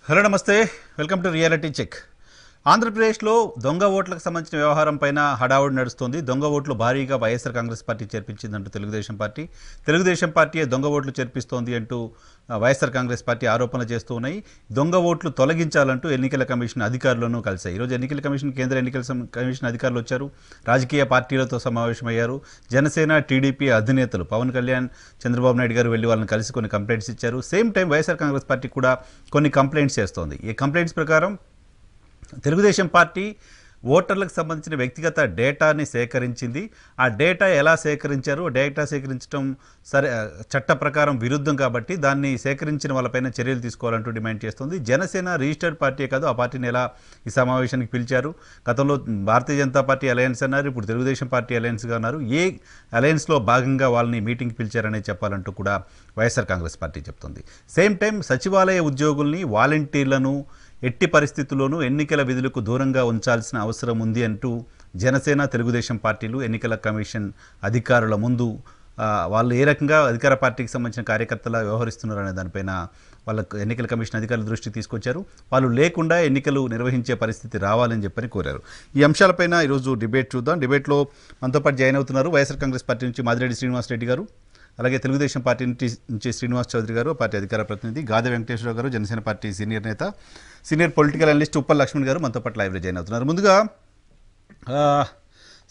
Hello నమస్తే, welcome to reality check. ఆంధ్రప్రదేశ్లో దొంగ ఓట్లకు సంబంధించిన వ్యవహారం పైన హడావుడి నడుస్తోంది. దొంగ ఓట్లు భారీగా వైఎస్ఆర్ కాంగ్రెస్ పార్టీ చేర్పించిందంటూ తెలుగుదేశం పార్టీ దొంగ ఓట్లు చేర్పిస్తోంది అంటూ వైఎస్ఆర్ కాంగ్రెస్ పార్టీ ఆరోపణలు చేస్తూ ఉన్నాయి. దొంగ ఓట్లు తొలగించాలంటూ ఎన్నికల కమిషన్ అధికారులను కలిశాయి. ఈరోజు ఎన్నికల కమిషన్ కేంద్ర ఎన్నికల కమిషన్ అధికారులు వచ్చారు. రాజకీయ పార్టీలతో సమావేశమయ్యారు. జనసేన టీడీపీ అధినేతలు పవన్ కళ్యాణ్, చంద్రబాబు నాయుడు గారు వెళ్ళి వాళ్ళని కలిసి కొన్ని కంప్లైంట్స్ ఇచ్చారు. Same time YSR Congress party కూడా కొన్ని కంప్లైంట్స్ చేస్తోంది. ఈ కంప్లైంట్స్ ప్రకారం తెలుగుదేశం పార్టీ ఓటర్లకు సంబంధించిన వ్యక్తిగత డేటాని సేకరించింది. ఆ డేటా ఎలా సేకరించారు, డేటా సేకరించడం చట్ట ప్రకారం విరుద్ధం కాబట్టి దాన్ని సేకరించిన వాళ్ళపైన చర్యలు తీసుకోవాలంటూ డిమాండ్ చేస్తుంది. జనసేన రిజిస్టర్డ్ పార్టీ కాదు, ఆ పార్టీని ఎలా ఈ సమావేశానికి పిలిచారు? గతంలో భారతీయ జనతా పార్టీ అలయన్స్ అన్నారు, ఇప్పుడు తెలుగుదేశం పార్టీ అలయన్స్గా ఉన్నారు. ఏ అలయన్స్లో భాగంగా వాళ్ళని మీటింగ్కి పిలిచారనే చెప్పాలంటూ కూడా వైఎస్ఆర్ కాంగ్రెస్ పార్టీ చెప్తుంది. సేమ్ టైం సచివాలయ ఉద్యోగుల్ని, వాలంటీర్లను ఎట్టి పరిస్థితుల్లోనూ ఎన్నికల విధులకు దూరంగా ఉంచాల్సిన అవసరం ఉంది అంటూ జనసేన, తెలుగుదేశం పార్టీలు ఎన్నికల కమిషన్ అధికారుల ముందు వాళ్ళు ఏ రకంగా అధికార పార్టీకి సంబంధించిన కార్యకర్తలా వ్యవహరిస్తున్నారు అనే దానిపైన వాళ్ళకు ఎన్నికల కమిషన్ అధికారుల దృష్టికి తీసుకొచ్చారు. వాళ్ళు లేకుండా ఎన్నికలు నిర్వహించే పరిస్థితి రావాలని చెప్పని కోరారు. ఈ అంశాలపైన ఈరోజు డిబేట్ చూద్దాం. డిబేట్లో మనతో పాటు జాయిన్ అవుతున్నారు వైఎస్ఆర్ కాంగ్రెస్ పార్టీ నుంచి మాదిరెడ్డి శ్రీనివాసరెడ్డి గారు, అలాగే తెలుగుదేశం పార్టీ నుంచి శ్రీనివాస్ చౌదరి గారు, పార్టీ అధికార ప్రతినిధి, గాదె వెంకటేశ్వరరావు గారు, జనసేన పార్టీ సీనియర్ నేత, senior political analyst Uppal Lakshman garu మనతో పాటు లైవ్లో జాయిన్ అవుతున్నారు. ముందుగా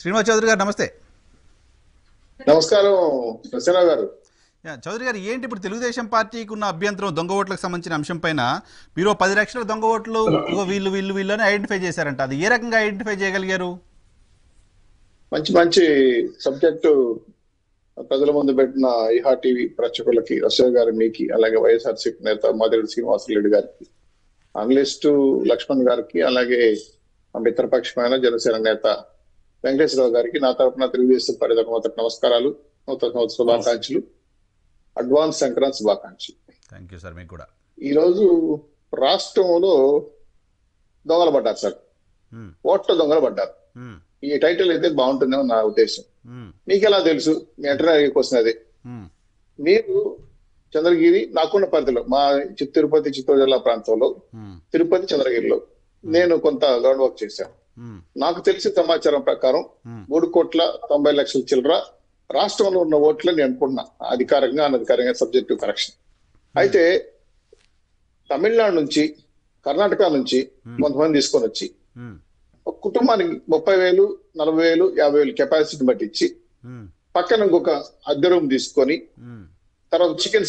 శ్రీనివాస్ చౌదరి గారు నమస్తే. నమస్కారం గారు. చౌదరి గారు, ఏంటి ఇప్పుడు తెలుగుదేశం పార్టీకి ఉన్న అభ్యంతరం దొంగ ఓట్లకు సంబంధించిన అంశం పైన? మీరు 10 లక్షల దొంగ ఓట్లు వీళ్ళని ఐడెంటిఫై చేశారంట. అది ఏ రకంగా ఐడెంటిఫై చేయగలిగారు? మంచి మంచి సబ్జెక్టు ప్రజల ముందు పెట్టిన ఈహా టీవీ ప్రేక్షకులకి, అశోక్ గారు, మీకు, అలాగే వైఎస్ఆర్సీపీ నేత మాదిరెడ్డి శ్రీనివాసరెడ్డి గారికి, అనలిస్టు లక్ష్మణ్ గారికి, అలాగే మిత్రపక్షమైన జనసేన నేత వెంకటేశ్వరరావు గారికి నా తరఫున తెలుగుదేశం పార్టీ మొదటి నమస్కారాలు, నూతన సంవత్సర శుభాకాంక్షలు, అడ్వాన్స్ సంక్రాంతి శుభాకాంక్షలు. Thank you sir. మీకు కూడా. ఈరోజు రాష్ట్రంలో దొంగలు పడ్డారు సార్, ఓట్ల దొంగలు పడ్డారు. ఈ టైటిల్ అయితే బాగుంటుందేమో నా ఉద్దేశం. మీకెలా తెలుసు? మీ ఇంటర్వ్యూకి వస్తున్నది. మీరు చంద్రగిరి, నాకున్న పరిధిలో మా తిరుపతి, చిత్తూరు జిల్లా ప్రాంతంలో తిరుపతి, చంద్రగిరిలో నేను కొంత గ్రౌండ్ వర్క్ చేశాను. నాకు తెలిసిన సమాచారం ప్రకారం 3,90,00,000 చిల్లర రాష్ట్రంలో ఉన్న ఓట్లని నేను అనుకుంటున్నా, అధికారంగా అనధికారంగా, సబ్జెక్టివ్ కరెక్షన్. అయితే తమిళనాడు నుంచి, కర్ణాటక నుంచి కొంతమంది తీసుకొని వచ్చి ఒక కుటుంబానికి 30,000, 40,000, 50,000 కెపాసిటీ బట్టి ఇచ్చి పక్కన ఇంకొక అద్దె రూమ్ తీసుకొని, తర్వాత చికెన్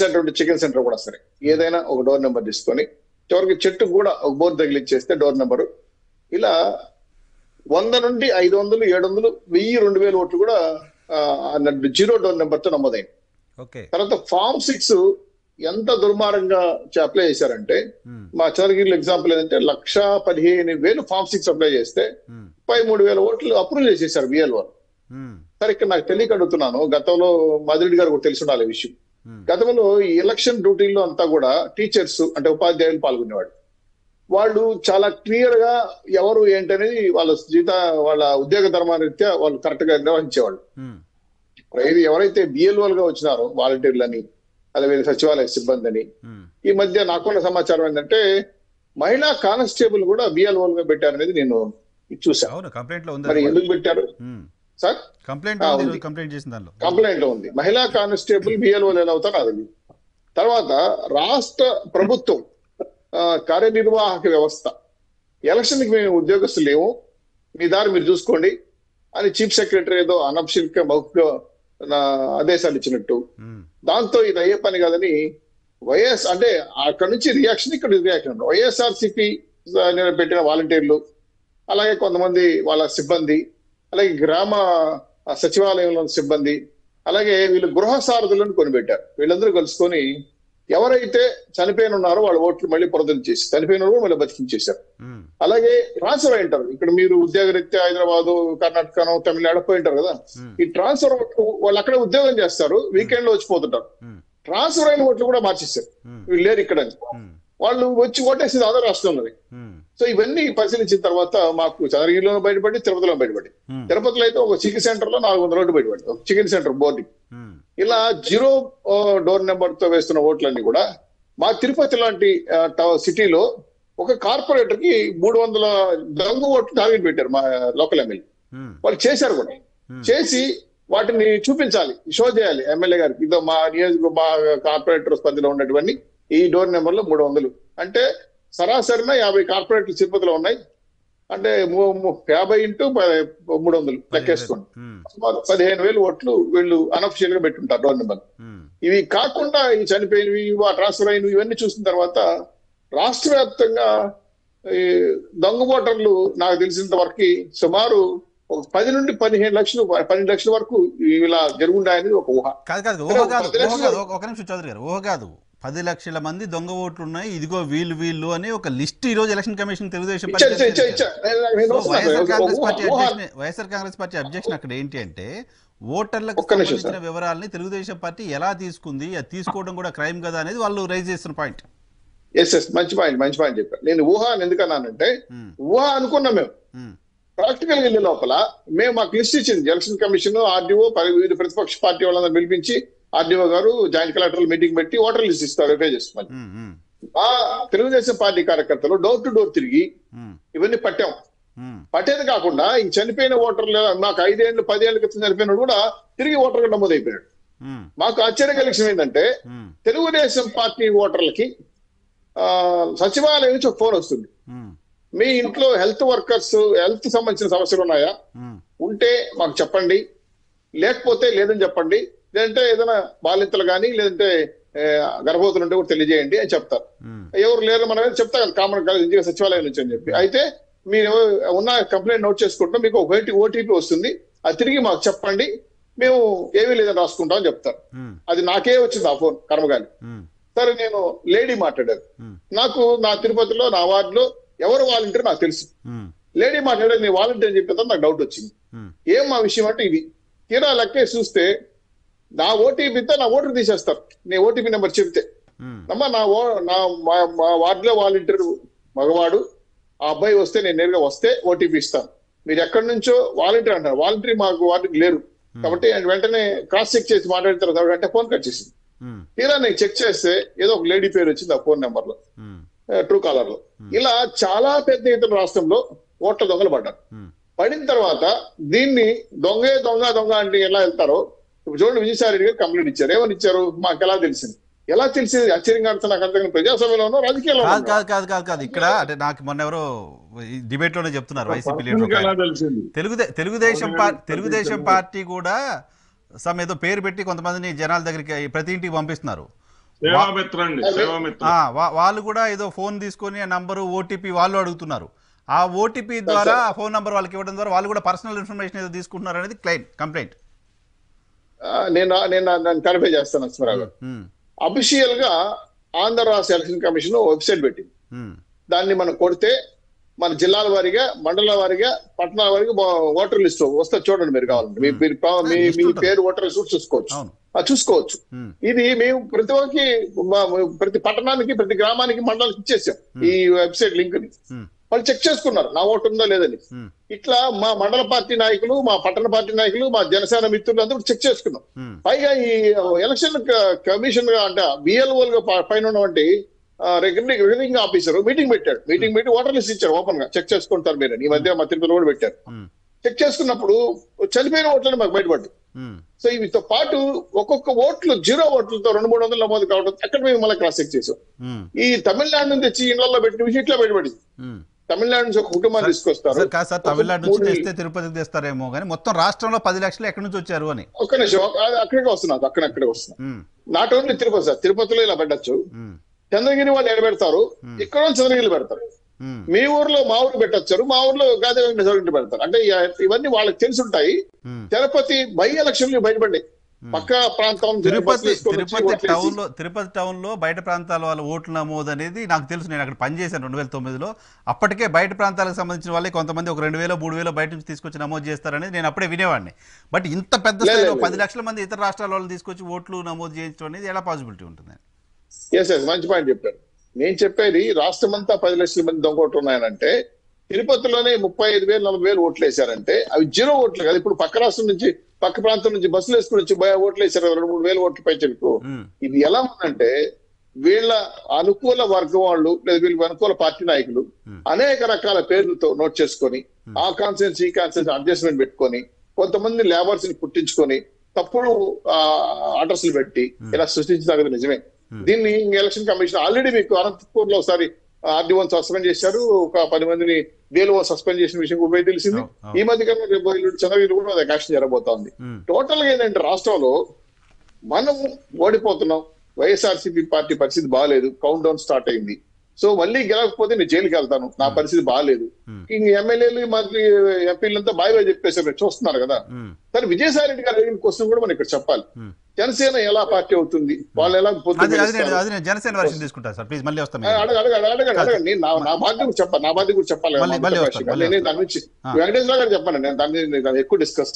సెంటర్ కూడా సరే ఏదైనా ఒక డోర్ నెంబర్ తీసుకొని, చివరికి చెట్టు కూడా ఒక బోర్డు తగిలిచ్చేస్తే డోర్ నెంబరు, ఇలా 100 నుండి 500, 700, 1000, 2000 ఓట్లు కూడా జీరో డోర్ నెంబర్ తో నమోదైంది. తర్వాత ఫామ్ 6 ఎంత దుర్మార్గంగా అప్లై చేశారంటే, మా చంద్రగిరిలో ఎగ్జాంపుల్ ఏంటంటే 1,15,000 ఫామ్ 6 అప్లై చేస్తే 13,000 ఓట్లు అప్రూవ్ చేసేసారు బిఎల్ఓ. సరే, ఇక్కడ నాకు తెలియక అడుగుతున్నాను, గతంలో మాదిరెడ్డి గారు కూడా తెలిసి ఉండాలి విషయం. గతంలో ఈ ఎలక్షన్ డ్యూటీల్లో అంతా కూడా టీచర్స్ అంటే ఉపాధ్యాయులు పాల్గొనేవాడు. వాళ్ళు చాలా క్లియర్ గా ఎవరు ఏంటనేది వాళ్ళ ఉద్యోగ ధర్మరీత్యా వాళ్ళు కరెక్ట్ గా నిర్వహించేవాళ్ళు. ఎవరైతే బిఎల్ఓలుగా వచ్చినారో వాలంటీర్లని, అలాగే సచివాలయ సిబ్బంది అని, ఈ మధ్య నాకున్న సమాచారం ఏంటంటే మహిళా కానిస్టేబుల్ కూడా బిఎల్ఓలుగా పెట్టారనేది నేను చూసాను. మరి ఎందుకు పెట్టారు సార్? కంప్లైంట్ లో ఉంది. మహిళా కానిస్టేబుల్ బిఎల్ఓలు ఎలా అవుతారో అది. తర్వాత రాష్ట్ర ప్రభుత్వం కార్యనిర్వాహక వ్యవస్థ ఎలక్షన్ కి మేము ఉద్యోగస్తులు లేవు, మీ దారి మీరు చూసుకోండి అని చీఫ్ సెక్రటరీ ఏదో అనఫిషియల్ మౌఖిక ఆదేశాలు ఇచ్చినట్టు, దాంతో ఇది అయ్యే పని కాదని వైఎస్ అంటే అక్కడ నుంచి రియాక్షన్, ఇక్కడ రియాక్షన్. వైఎస్ఆర్సీపీ పెట్టిన వాలంటీర్లు, అలాగే కొంతమంది వాళ్ళ సిబ్బంది, అలాగే గ్రామ సచివాలయంలో సిబ్బంది, అలాగే వీళ్ళు గృహ సారథులను కొనిపెట్టారు. వీళ్ళందరూ కలుసుకొని ఎవరైతే చనిపోయిన ఉన్నారో వాళ్ళ ఓట్లు మళ్ళీ పునరుద్ధరణ చేసి, చనిపోయిన మళ్ళీ బతికించేశారు. అలాగే ట్రాన్స్ఫర్ అయి ఉంటారు. ఇక్కడ మీరు ఉద్యోగరీత్యా హైదరాబాదు, కర్ణాటకను, తమిళనాడు పోయి ఉంటారు కదా, ఈ ట్రాన్స్ఫర్ ఓట్లు వాళ్ళు అక్కడే ఉద్యోగం చేస్తారు, వీకెండ్ లో వచ్చిపోతుంటారు. ట్రాన్స్ఫర్ అయిన ఓట్లు కూడా మార్చేస్తారు, వీళ్ళు లేరు ఇక్కడ, వాళ్ళు వచ్చి ఓటేసింది ఆంధ్ర రాష్ట్రంలోనే. సో ఇవన్నీ పరిశీలించిన తర్వాత మాకు చంద్రగిరిలో బయటపడి, తిరుపతిలో బయటపడి, తిరుపతిలో అయితే ఒక చికెన్ సెంటర్ లో 400 ఓట్లు బయటపడి, ఒక చికెన్ సెంటర్ బోర్డు. ఇలా జీరో డోర్ నెంబర్ తో వేస్తున్న ఓట్లన్నీ కూడా మా తిరుపతి లాంటి సిటీలో ఒక కార్పొరేటర్ కి 300 దొంగ ఓట్లు టార్గెట్ పెట్టారు మా లోకల్ ఎమ్మెల్యే. వాళ్ళు చేశారు కూడా. చేసి వాటిని చూపించాలి, షో చేయాలి ఎమ్మెల్యే గారికి. ఇదో మా మా కార్పొరేటర్ పరిధిలో ఉన్నటువంటి ఈ డోర్ నెంబర్లో 300 అంటే సరాసరిన 50 కార్పొరేటర్లు తిరుపతిలో ఉన్నాయి. అంటే 50 ఇంటూ 300 లెక్కేసుకోండి. సుమారు 15,000 ఓట్లు వీళ్ళు అనఫిషియల్ గా పెట్టుంటారు డోర్ నెంబర్. ఇవి కాకుండా ఈ చనిపోయినవి, ట్రాన్స్ఫర్ అయినవి ఇవన్నీ చూసిన తర్వాత రాష్ట్ర వ్యాప్తంగా ఈ దొంగ ఓటర్లు నాకు తెలిసినంత వరకు సుమారు ఒక 10 నుండి 15 లక్షలు 12 లక్షల వరకు ఇలా జరుగుండాయని ఒక ఊహ. కాదు ఒక నిమిషం చౌదరి గారు, ఊహ కాదు. 10 లక్షల మంది దొంగ ఓట్లు ఉన్నాయి, ఇదిగో వీళ్ళు అని ఒక లిస్ట్ ఈ రోజు election commission Telugu Desam YSR Congress party objection అక్కడ ఏంటి అంటే ఓటర్లకు సంబంధించిన వివరాలని తెలుగుదేశం పార్టీ ఎలా తీసుకుంది, అది తీసుకోవడం కూడా క్రైమ్ కదా అనేది వాళ్ళు రైజ్ చేస్తున్న పాయింట్. మంచి పాయింట్ చెప్పారు. నేను ఊహ అని ఎందుకన్నానంటే ఊహ అనుకున్నాం మేము. ప్రాక్టికల్ గా వెళ్ళే లోపల మేము మాకు లిస్ట్ ఇచ్చింది ఎలక్షన్ కమిషన్, ఆర్డీఓ, వివిధ ప్రతిపక్ష పార్టీ వాళ్ళందరూ పిలిపించి ఆర్డీఓ గారు జాయింట్ కలెక్టర్ మీటింగ్ పెట్టి ఓటర్ లిస్ట్ ఇస్తారు, వెరిఫై చేస్తున్నారు. ఆ తెలుగుదేశం పార్టీ కార్యకర్తలు డోర్ టు డోర్ తిరిగి ఇవన్నీ పట్టాం. పట్టేది కాకుండా ఈ చనిపోయిన ఓటర్లు మాకు 5 ఏళ్ళు 10 ఏళ్ళ క్రితం చనిపోయినాడు కూడా తిరిగి ఓటర్గా నమోదైపోయాడు. మాకు ఆశ్చర్య కలిగిన ఏంటంటే తెలుగుదేశం పార్టీ ఓటర్లకి సచివాలయం నుంచి ఒక ఫోన్ వస్తుంది. మీ ఇంట్లో హెల్త్ వర్కర్స్, హెల్త్ సంబంధించిన సమస్యలు ఉన్నాయా, ఉంటే మాకు చెప్పండి, లేకపోతే లేదని చెప్పండి, లేదంటే ఏదైనా బాలింతలు కానీ లేదంటే గర్భవతులు ఉంటే కూడా తెలియజేయండి అని చెప్తారు. ఎవరు లేరు మనం చెప్తా కదా కామన్ ఇండియా సచివాలయం నుంచి అని చెప్పి. అయితే మీరు ఉన్న కంప్లైంట్ నోట్ చేసుకుంటాం, మీకు ఒక ఓటీపీ వస్తుంది, అది తిరిగి మాకు చెప్పండి, మేము ఏమీ లేదని రాసుకుంటాం అని చెప్తారు. అది నాకే వచ్చింది ఆ ఫోన్ కర్మగాలి. సరే నేను లేడీ మాట్లాడారు, నాకు నా తిరుపతిలో నా వార్డులో ఎవరు వాలంటీర్ నాకు తెలుసు. లేడీ మాట్లాడారు, నీ వాలంటీర్ అని చెప్పేది నాకు డౌట్ వచ్చింది. ఏం మా విషయం అంటే ఇది తీరా లెక్కే చూస్తే నా ఓటీపీతో నా ఓటర్ తీసేస్తారు. నీ ఓటీపీ నెంబర్ చెప్తే అమ్మా మా వార్డులో వాలంటీర్ మగవాడు, ఆ అబ్బాయి వస్తే నేను నేరుగా వస్తే ఓటీపీ ఇస్తాను, మీరు ఎక్కడి నుంచో వాలంటీర్ అంటారు, వాలంటీర్ మాకు వార్డుకి లేరు కాబట్టి వెంటనే క్రాస్ చెక్ చేసి మాట్లాడిన తర్వాత వెంటనే ఫోన్ కట్ చేసింది. తీరా నేను చెక్ చేస్తే ఏదో ఒక లేడీ పేరు వచ్చింది ఆ ఫోన్ నెంబర్ లో, ట్రూ కాలర్ లో. ఇలా చాలా పెద్ద ఎత్తున రాష్ట్రంలో ఓట్ల దొంగలు పడ్డారు. పడిన తర్వాత దీన్ని దొంగ అంటే ఎలా వెళ్తారో ఇప్పుడు చూడండి. విజయసాయి రెడ్డి గారు కంప్లైంట్ ఇచ్చారు. ఏమని ఇచ్చారు మాకు ఎలా తెలిసింది ఆశ్చర్యంగా అర్థం నాకు అంతగా ప్రజాసభలోనో రాజకీయాల్లో కాదు. ఇక్కడ అంటే నాకు మొన్న ఎవరో డిబేట్ లోనే చెప్తున్నారు వైసీపీ లీడర్ తెలుగుదేశం పార్టీ కూడా ఏదో పేరు పెట్టి కొంతమందిని జనాల దగ్గరికి ప్రతి ఇంటికి పంపిస్తున్నారు. వాళ్ళు కూడా ఏదో ఫోన్ తీసుకొని ఆ నంబరు ఓటీపీ వాళ్ళు అడుగుతున్నారు. ఆ ఓటీపీ ద్వారా ఆ ఫోన్ నంబర్ వాళ్ళకి ఇవ్వడం ద్వారా వాళ్ళు కూడా పర్సనల్ ఇన్ఫర్మేషన్ ఏదో తీసుకుంటున్నారు అనేది కంప్లైంట్. నేను క్లారిఫై చేస్తాను నరసింహరావు గారు. అఫీషియల్ గా ఆంధ్ర రాష్ట్ర ఎలక్షన్ కమిషన్ వెబ్సైట్ పెట్టింది. దాన్ని మనం కొడితే మన జిల్లాల వారీగా, మండలాల వారీగా, పట్టణాల వారీగా ఓటర్ లిస్ట్ వస్తే చూడండి. మీరు కావాలంటే మీ పేరు ఓటర్ లిస్ట్ చూసుకోవచ్చు. ఇది మేము ప్రతి ఒక్కరికి, ప్రతి పట్టణానికి, ప్రతి గ్రామానికి, మండలానికి ఇచ్చేసాం ఈ వెబ్సైట్ లింక్ ని. వాళ్ళు చెక్ చేసుకున్నారు నా ఓటు ఉందో లేదని. ఇట్లా మా మండల పార్టీ నాయకులు, మా పట్టణ పార్టీ నాయకులు, మా జనసేన మిత్రులు అందరూ చెక్ చేసుకున్నాం. పైగా ఈ ఎలక్షన్ కమిషన్ అంటే బిఎల్ఓలుగా పైన ఉన్నటువంటి రిటర్నింగ్ ఆఫీసర్ మీటింగ్ పెట్టి ఓటర్ లిస్ట్ ఇచ్చారు. ఓపెన్ గా చెక్ చేసుకుంటారు మీరు. ఈ మధ్య మా తిరుపతిలో కూడా పెట్టారు. చెక్ చేసుకున్నప్పుడు చనిపోయిన ఓట్లను మాకు బయటపడ్డాయి. సో వీటితో పాటు ఒక్కొక్క ఓట్లు 0 ఓట్లతో 200-300 నమోదు కావడం అక్కడ మేము మళ్ళీ క్రాస్ చెక్ చేసాం. ఈ తమిళనాడు నుంచి తెచ్చి ఇళ్లలో పెట్టిన విషయం ఇట్లా బయటపడింది. తమిళనాడు నుంచి ఒక కుటుంబాన్ని తీసుకొస్తారు. తమిళనాడు నుంచి తెస్తే తిరుపతికి తెస్తారేమో కానీ మొత్తం రాష్ట్రంలో 10 లక్షలు ఎక్కడి నుంచి వచ్చారు అని ఒక్క నిమిషం అక్కడికి వస్తున్నారు. అక్కడే వస్తున్నారు. నాట్ ఓన్లీ తిరుపతి సార్, తిరుపతిలో ఇలా పెట్టచ్చు. చంద్రగిరి వాళ్ళు ఎడబెడతారు, ఇక్కడ చంద్రగిరి పెడతారు. మీ ఊర్లో మా ఊరు పెట్టొచ్చారు, మా ఊర్లో గాదే వెంకటేశ్వర పెడతారు. అంటే ఇవన్నీ వాళ్ళకి తెలిసి ఉంటాయి. తిరుపతి బై ఎలక్షన్లు బయటపడ్డాయి. పక్క ప్రాంతం తిరుపతి టౌన్ లో బయట ప్రాంతాల వాళ్ళ ఓట్ల నమోదు అనేది నాకు తెలుసు. నేను అక్కడ పనిచేశాను 2009లో. అప్పటికే బయట ప్రాంతాలకు సంబంధించిన వాళ్ళే కొంతమంది ఒక 2,000-3,000 బయట నుంచి తీసుకొచ్చి నమోదు చేస్తారనేది నేను అప్పుడే వినేవాడిని. బట్ ఇంత పెద్ద స్థాయిలో 10 లక్షల మంది ఇతర రాష్ట్రాల వాళ్ళు తీసుకొచ్చి ఓట్లు నమోదు చేయించడం అనేది ఎలా పాసిబిలిటీ ఉంటుంది? మంచి పాయింట్ చెప్పారు. నేను చెప్పేది రాష్ట్రం అంతా 10 లక్షల మంది దొంగ ఓట్లు ఉన్నాయనంటే తిరుపతిలోనే 35,000-40,000 ఓట్లు వేశారంటే అవి 0 ఓట్లు కాదు. ఇప్పుడు పక్క రాష్ట్రం నుంచి, పక్క ప్రాంతం నుంచి బస్సులు వేసుకుని వచ్చి ఓట్లు వేశారు 2-3 వేల ఓట్లు పైచలకు. ఇది ఎలా ఉందంటే వీళ్ళ అనుకూల వర్గం వాళ్ళు లేదా వీళ్ళ అనుకూల పార్టీ నాయకులు అనేక రకాల పేర్లతో నోట్ చేసుకొని ఆ కాన్సెన్స్ ఈ కాన్సెన్స్ అడ్జస్ట్మెంట్ పెట్టుకొని కొంతమంది లేబర్స్ ని పుట్టించుకొని తప్పుడు అడ్రస్లు పెట్టి ఇలా సృష్టించదగ్గది నిజమే. దీన్ని ఎలక్షన్ కమిషన్ ఆల్రెడీ మీకు అనంతపూర్ లో ఒకసారి RDO సస్పెండ్ చేశారు, ఒక 10 మందిని BLO సస్పెండ్ చేసిన విషయం కూడా తెలిసింది. ఈ మధ్య కాలంలో రేపు చంద్రగిరి కూడా అది యాక్షన్ జరగబోతోంది. టోటల్ గా ఏంటంటే రాష్ట్రంలో మనం ఓడిపోతున్నాం, వైఎస్ఆర్సీపీ పార్టీ పరిస్థితి బాగాలేదు, కౌంట్ డౌన్ స్టార్ట్ అయింది. సో మళ్ళీ గెలవకపోతే నేను జైలుకి వెళ్తాను, నా పరిస్థితి బాగాలేదు. ఇంక ఎమ్మెల్యేలు మంత్రి ఎంపీలంతా బాయ్ బాయ్ చెప్పేసారు, చూస్తున్నారు కదా. సరే విజయసాయి రెడ్డి గారు అడిగిన క్వశ్చన్ కూడా మనం ఇక్కడ చెప్పాలి. జనసేన ఎలా పార్టీ అవుతుంది, వాళ్ళు ఎలా అడగండి. నా బాధ్యత కూడా చెప్పాలి, నా బాధ్యత కూడా చెప్పాలి. నేను దాని నుంచి వెంకటేశ్వర గారు చెప్పాను, నేను దాన్ని ఎక్కువ డిస్కస్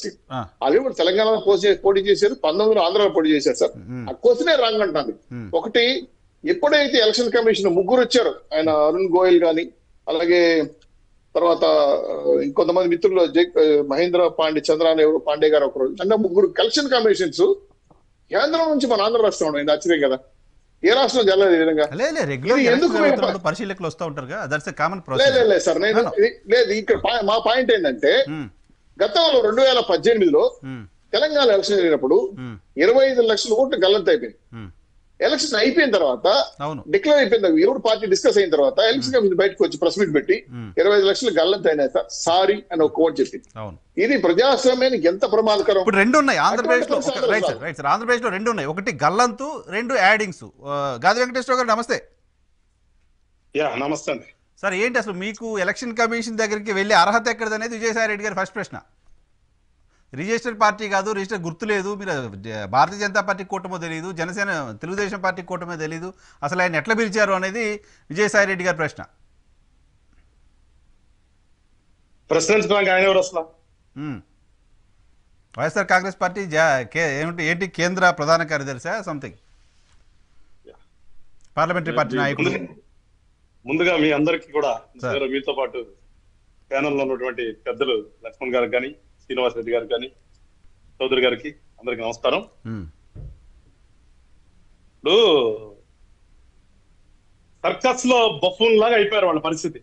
అది కూడా తెలంగాణలో పోటీ చేశారు, 19 ఆంధ్రాలో పోటీ చేశారు సార్. ఆ క్వశ్చనే రాంగ్ అంటాను. ఒకటి, ఎప్పుడైతే ఎలక్షన్ కమిషన్ ముగ్గురు వచ్చారు, ఆయన అరుణ్ గోయల్ గాని అలాగే తర్వాత ఇంకొంతమంది మిత్రులు మహేంద్ర పాండే గారు ఒకరు, అంటే ముగ్గురు ఎలక్షన్ కమిషన్స్ కేంద్రం నుంచి మన ఆంధ్ర రాష్ట్రం ఉండదు. ఆశ్చర్యం కదా, ఏ రాష్ట్రం జరగలేదు ఈ విధంగా. పరిశీలకులు వస్తూ ఉంటారు లేదు సార్, లేదు ఇక్కడ మా పాయింట్ ఏంటంటే గతంలో 2018లో తెలంగాణ ఎలక్షన్ జరిగినప్పుడు 25 లక్షల ఓట్లు గల్లంత అయిపోయింది. ఎలక్షన్ అయిపోయిన తర్వాత డిక్లేర్ అయిపోయింది, ఎవరు పార్టీ డిస్కస్ అయిన తర్వాత ఎలక్షన్ కమిషన్ బయటకు వచ్చి ప్రెస్ మీట్ పెట్టి 25 లక్షలు గల్లంత అయినా సార్ సారీ అని ఒక కోట్ చెప్పింది. ఇది ప్రజాస్వామ్యానికి ఎంత ప్రమాదకరం. ఇప్పుడు 2 ఉన్నాయి ఆంధ్రప్రదేశ్ లో. ఆంధ్రప్రదేశ్ లో 2 ఉన్నాయి, ఒకటి గల్లంతు, 2 యాడింగ్స్. గాది వెంకటేశ్వర గారు నమస్తే. నమస్తే అండి సార్. ఏంటి అసలు మీకు ఎలక్షన్ కమిషన్ దగ్గరికి వెళ్ళే అర్హత ఎక్కడది అనేది విజయసాయి రెడ్డి గారి ఫస్ట్ ప్రశ్న. రిజిస్టర్డ్ పార్టీ కాదు, రిజిస్టర్ గుర్తు లేదు, మీరు భారతీయ జనతా పార్టీ కూటమో తెలియదు, జనసేన తెలుగుదేశం పార్టీ కూటమో తెలియదు, అసలు ఆయన ఎట్లా పిలిచారు అనేది విజయసాయి రెడ్డి గారి ప్రశ్న. వైఎస్ఆర్ కాంగ్రెస్ పార్టీ ఏంటి కేంద్ర ప్రధాన కార్యదర్శి సంథింగ్ పార్లమెంటరీ పార్టీ నాయకులు. ముందుగా మీ అందరికీ కూడా మీతో పాటు ప్యానెల్లో ఉన్నటువంటి పెద్దలు లక్ష్మణ్ గారికి కానీ, శ్రీనివాస్ రెడ్డి గారికి కానీ, చౌదరి గారికి అందరికి నమస్కారం. ఇప్పుడు సర్కస్ లో బఫూన్ లాగా అయిపోయారు వాళ్ళ పరిస్థితి.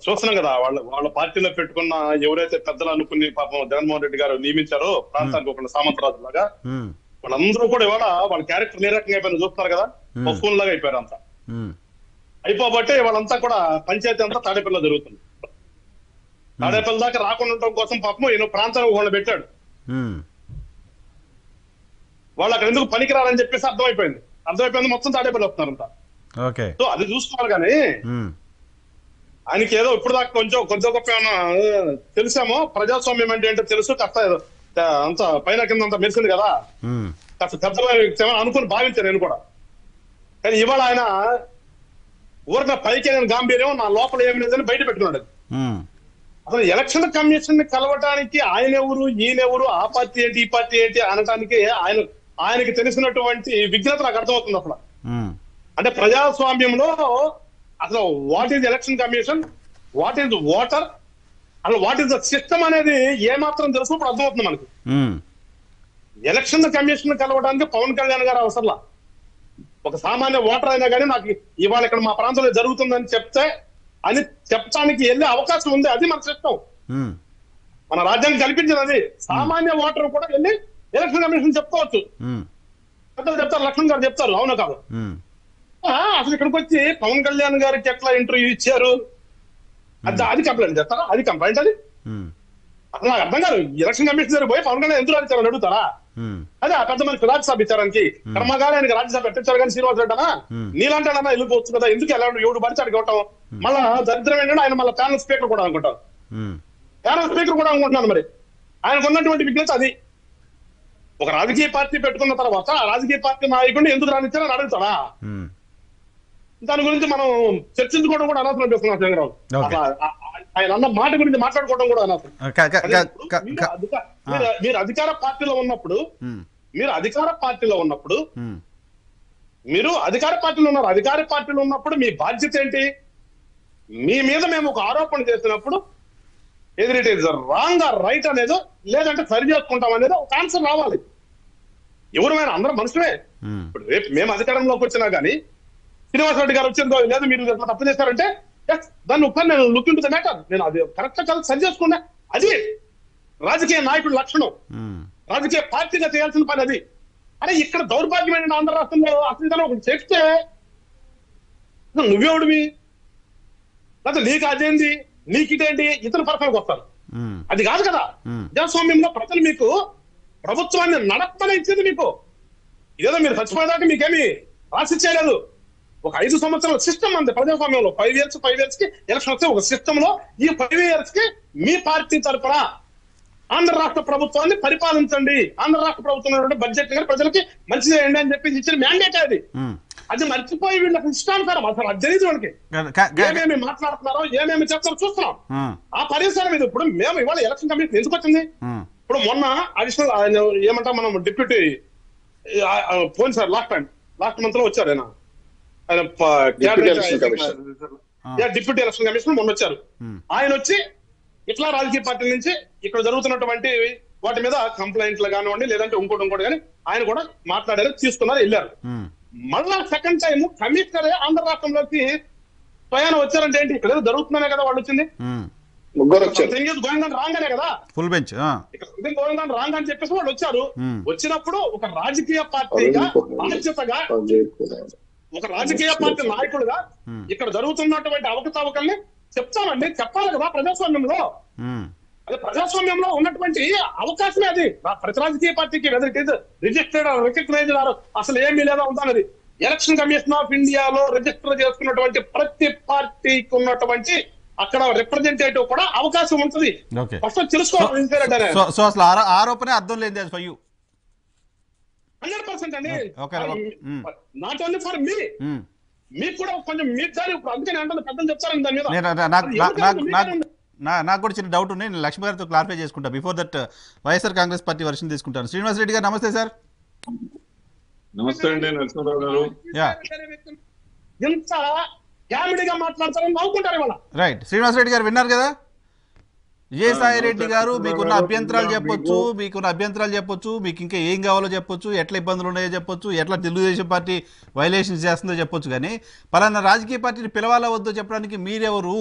చూస్తున్నాం కదా, వాళ్ళ పార్టీలో పెట్టుకున్న ఎవరైతే పెద్దలు అనుకుని పాపం జగన్మోహన్ రెడ్డి గారు నియమించారో ప్రాంతానికి ఒక సామంతరాజు లాగా, వాళ్ళందరూ కూడా ఇవాళ వాళ్ళ క్యారెక్టర్ ఏ రకంగా అయిపోయినా చూస్తున్నారు కదా, బఫూన్ లాగా అయిపోయారు అంతా. అయిపోబట్టే వాళ్ళంతా కూడా పంచాయతీ అంతా తాడేపల్లిలో జరుగుతుంది. తాడేపల్లి దాకా రాకుండా ఉండటం కోసం పాపం ఈయన ప్రాంతానికి వాళ్ళు పెట్టాడు. వాళ్ళు అక్కడ ఎందుకు పనికిరాలని చెప్పేసి అర్థమైపోయింది మొత్తం తాడేపల్లి వస్తున్నారంతా. సో అది చూసుకోవాలి కానీ ఆయనకి ఏదో ఇప్పుడు దాకా కొంచెం గొప్ప ఏమన్నా తెలిసామో, ప్రజాస్వామ్యం అంటే ఏంటో తెలుసు, కాస్త అంత పైన కింద అంత మెరిసింది కదా, కాస్త పెద్ద అనుకుని భావించాను నేను కూడా. కానీ ఇవాళ ఆయన ఊరిన పైకి గాంభీర్యం నా లోపల ఏమి లేదని బయట పెట్టుకున్నాడు. అసలు ఎలక్షన్ కమిషన్ ని కలవటానికి ఆయన ఎవరు, ఈయనెవరు, ఆ పార్టీ ఏంటి ఈ పార్టీ ఏంటి అనటానికి ఆయనకి తెలిసినటువంటి విఘ్నత నాకు అర్థమవుతుంది అసలు. అంటే ప్రజాస్వామ్యంలో అసలు what is election commission, what is voter, అసలు వాట్ ఈజ్ ద సిస్టమ్ అనేది ఏమాత్రం తెలుసు ఇప్పుడు అర్థమవుతుంది మనకి. ఎలక్షన్ కమిషన్ కలవడానికి పవన్ కళ్యాణ్ గారు అవసరంలా, ఒక సామాన్య ఓటర్ అయినా కానీ నాకు ఇవాళ ఇక్కడ మా ప్రాంతంలో జరుగుతుందని అని చెప్పడానికి వెళ్ళే అవకాశం ఉంది. అది మన సిస్టం, మన రాజ్యాంగం కల్పించింది. అది సామాన్య ఓటర్ కూడా వెళ్ళి ఎలక్షన్ కమిషన్ చెప్పుకోవచ్చు. పెద్దలు చెప్తారు, లక్ష్మణ్ గారు చెప్తారు, అవును కాదు. అసలు ఇక్కడికి వచ్చి పవన్ కళ్యాణ్ గారికి ఎట్లా ఇంటర్వ్యూ ఇచ్చారు అది కంప్లైంట్ చేస్తారా? అది కంప్లైంట్. అది అసలు నాకు అర్థం కాదు. ఎలక్షన్ కమిషన్ దగ్గర పోయి పవన్ కళ్యాణ్ ఎందుకు రాజ్యసభ అడుగుతారా? అదే ఆ పెద్ద మనిషి రాజ్యసభ ఇచ్చారానికి కర్మగానే రాజ్యసభ పెట్టించారు. కానీ శ్రీనివాస్ రెడ్డి నీలాంటి వెళ్ళిపోవచ్చు కదా, ఎందుకు ఎలా ఎవడు పడితే అడిగి ఇవ్వటం. మళ్ళా దరిద్రం ఏంటంటే ఆయన మళ్ళీ ప్యానల్ స్పీకర్ కూడా అనుకుంటారు. ప్యానల్ స్పీకర్ కూడా అనుకుంటున్నాను. మరి ఆయనకు ఉన్నటువంటి విజ్ఞత అది. ఒక రాజకీయ పార్టీ పెట్టుకున్న తర్వాత ఆ రాజకీయ పార్టీ నాయకుడిని ఎందుకు రానిచ్చారని అడుగుతాడా? దాని గురించి మనం చర్చించుకోవడం కూడా అనవసరం చేస్తున్నాం చంద్రరావు. ఆయన అన్న మాట గురించి మాట్లాడుకోవడం కూడా అనవసరం. మీరు అధికార పార్టీలో ఉన్నప్పుడు మీరు అధికార పార్టీలో ఉన్నారు. అధికార పార్టీలో ఉన్నప్పుడు మీ బాధ్యత ఏంటి? మీ మీద మేము ఒక ఆరోపణ చేసినప్పుడు ఎదురు it is wrong or right అనేదో, లేదంటే సరి చేసుకుంటాం అనేది ఒక ఆన్సర్ రావాలి. ఎవరైనా అందరం మనుషులే. ఇప్పుడు రేపు మేము అధికారంలోకి వచ్చినా గానీ శ్రీనివాసరెడ్డి గారు వచ్చిందో లేదు మీరు తప్పు చేస్తారంటే దాన్ని ఒకసారి నేను లుక్ ఇంటు ద మ్యాటర్, నేను అది కరెక్ట్ కాదు సరి చేసుకున్నా. అది రాజకీయ నాయకుడి లక్షణం, రాజకీయ పార్టీగా చేయాల్సిన పని అది. అరే ఇక్కడ దౌర్భాగ్యమైన ఆంధ్ర రాష్ట్రంలో అసలు ఒకటి చెప్తే నువ్వేవుడివి, లేకపోతే నీకు అదేంటి నీకు ఇదేంటి ఇతర పర్సనల్కి వస్తారు. అది కాదు కదా. ప్రజాస్వామ్యంలో ప్రజలు మీకు ప్రభుత్వాన్ని నడపనే ఇచ్చేది. మీకు ఇదేదో మీరు చచ్చిపోయేదాకా మీకేమి రాసిచ్చేయలేదు. ఒక 5 సంవత్సరాల సిస్టమ్ అంతే ప్రజాస్వామ్యంలో. 5 years కి ఎలక్షన్ వస్తే ఒక సిస్టమ్ లో ఈ 5 years కి మీ పార్టీ తరఫున ఆంధ్ర రాష్ట్ర ప్రభుత్వాన్ని పరిపాలించండి, ఆంధ్ర రాష్ట్ర ప్రభుత్వం బడ్జెట్ కానీ ప్రజలకి మంచి చేయండి అని చెప్పి ఇచ్చిన మ్యాండేట్ అది. అది మర్చిపోయి వీళ్ళకి ఇష్టానుసారం అసలు అది తెలియదు వాళ్ళకి ఏమేమి మాట్లాడుతున్నారో ఏమేమి చెప్తారో చూస్తున్నాం. ఆ పరిసరం ఇది. ఇప్పుడు మేము ఇవాళ ఎలక్షన్ కమిషన్ ఎందుకు వచ్చింది? ఇప్పుడు మొన్న అడిషనల్ ఏమంటాం మనం డిప్యూటీ పోయింది సార్ లాస్ట్ మంత్ లో వచ్చారు ఆయన డిప్యూటీ ఎలక్షన్ కమిషనర్ మొన్న వచ్చారు. ఆయన వచ్చి ఇట్లా రాజకీయ పార్టీల నుంచి ఇక్కడ జరుగుతున్నటువంటి వాటి మీద కంప్లైంట్లు కానివ్వండి లేదంటే ఇంకోటి కానీ ఆయన కూడా మాట్లాడారు, తీసుకున్నారు, వెళ్ళారు. మళ్ళా సెకండ్ టైం కమిషనర్ ఆంధ్ర రాష్ట్రంలోకి స్వయాన వచ్చారంటే ఏంటి ఇక్కడ జరుగుతుందనే కదా వాళ్ళు వచ్చింది. రాంగానే కదా ఫుల్ బెంచ్ రాంగ్ అని చెప్పేసి వాళ్ళు వచ్చారు. వచ్చినప్పుడు ఒక రాజకీయ పార్టీగా బాధ్యతగా ఒక రాజకీయ పార్టీ నాయకుడుగా ఇక్కడ జరుగుతున్నటువంటి అవకతవకల్ని చెప్తామండి, చెప్పాలి కదా ప్రజాస్వామ్యంలో. అదే ప్రజాస్వామ్యంలో ఉన్నటువంటి అవకాశమే అది. ప్రతి రాజకీయ పార్టీకి రిజిస్టర్డ్ రికగ్నైజ్డ్ అసలు ఏమీ లేదా ఉందన్నది. ఎలక్షన్ కమిషన్ ఆఫ్ ఇండియాలో రిజిస్టర్ చేసుకున్నటువంటి ప్రతి పార్టీకి ఉన్నటువంటి అక్కడ రిప్రజెంటేటివ్ కూడా అవకాశం ఉంటుంది. ఫస్ట్ తెలుసుకోవాలి. ఆరోపణ అర్థం లేదు 100% అండి. నాట్ ఓన్లీ ఫర్ మీ, మీకు కూడా కొంచెం మీరు దాని అందుకని అంటే పెద్దలు చెప్తారని దాని మీద. నాకు కూడా చిన్న డౌట్ ఉంది, నేను లక్ష్మి గారితో క్లారిఫై చేసుకుంటా. Before that YSR Congress party version తీసుకుంటాను. శ్రీనివాస్ రెడ్డి గారు నమస్తే సార్. నమస్తే అండి నరసింహరావు గారు. ఎంత కామెడీగా మాట్లాడతారని నవ్వుకుంటారు ఇవాళ. రైట్, శ్రీనివాస్ రెడ్డి గారు విన్నారు కదా. విజయసాయి రెడ్డి గారు మీకున్న అభ్యంతరాలు చెప్పొచ్చు, మీకు ఇంకా ఏం కావాలో చెప్పొచ్చు, ఎట్లా ఇబ్బందులు ఉన్నాయో చెప్పొచ్చు, ఎట్లా తెలుగుదేశం పార్టీ వైలేషన్స్ చేస్తుందో చెప్పొచ్చు. కానీ పలానా రాజకీయ పార్టీని పిలవాలా వద్దో చెప్పడానికి మీరెవరు?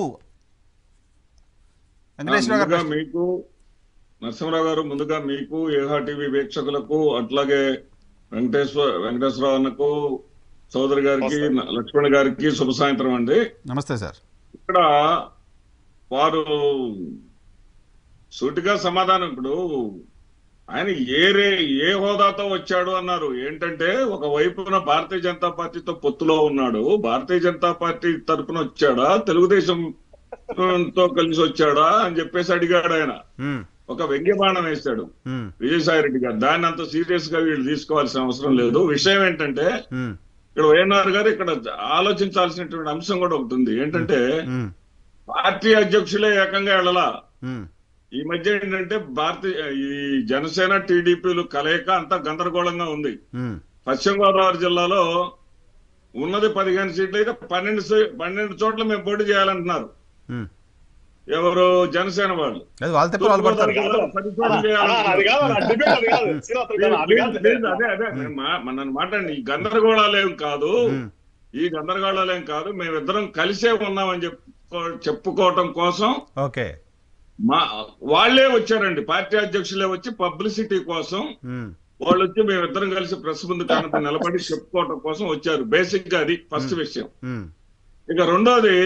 మీకు నరసింహరావు గారు, ముందుగా మీకు ఏహా టీవీ వీక్షకులకు అట్లాగే వెంకటేశ్వరరావు అన్నకు సోదరి గారికి లక్ష్మణ్ గారికి శుభ సాయంత్రం అండి. నమస్తే సార్. ఇక్కడ వారు సూటిగా సమాధానం, ఇప్పుడు ఆయన ఏ హోదాతో వచ్చాడు అన్నారు. ఏంటంటే ఒక వైపున భారతీయ జనతా పార్టీతో పొత్తులో ఉన్నాడు, భారతీయ జనతా పార్టీ తరఫున వచ్చాడా తెలుగుదేశం తో కలిసి వచ్చాడా అని చెప్పేసి అడిగాడు ఆయన. ఒక వ్యంగ్యబాణం వేశాడు విజయసాయి రెడ్డి గారు. దాన్ని అంత సీరియస్ గా వీళ్ళు తీసుకోవాల్సిన అవసరం లేదు. విషయం ఏంటంటే ఇక్కడ వైఎన్ఆర్ గారు ఇక్కడ ఆలోచించాల్సినటువంటి అంశం కూడా ఒకటి ఉంది. ఏంటంటే పార్టీ అధ్యక్షులే ఏకంగా వెళ్ళలా. ఈ మధ్య ఏంటంటే ఈ జనసేన టీడీపీలు కలయిక అంతా గందరగోళంగా ఉంది. పశ్చిమ గోదావరి జిల్లాలో ఉన్నది 15 సీట్లు అయితే 12 చోట్ల మేము పోటీ చేయాలంటున్నారు. ఎవరు? జనసేన వాళ్ళు. నన్ను మాట్లాడండి. ఈ గందరగోళాలేం కాదు, మేమిద్దరం కలిసే ఉన్నామని చెప్పుకోవటం కోసం వాళ్లే వచ్చారండి. పార్టీ అధ్యక్షులే వచ్చి పబ్లిసిటీ కోసం వాళ్ళు వచ్చి మేమిద్దరం కలిసి ప్రెస్ ముందు కనుక నిలబడి చెప్పుకోవటం కోసం వచ్చారు. బేసిక్ గా అది ఫస్ట్ విషయం. ఇక రెండోది,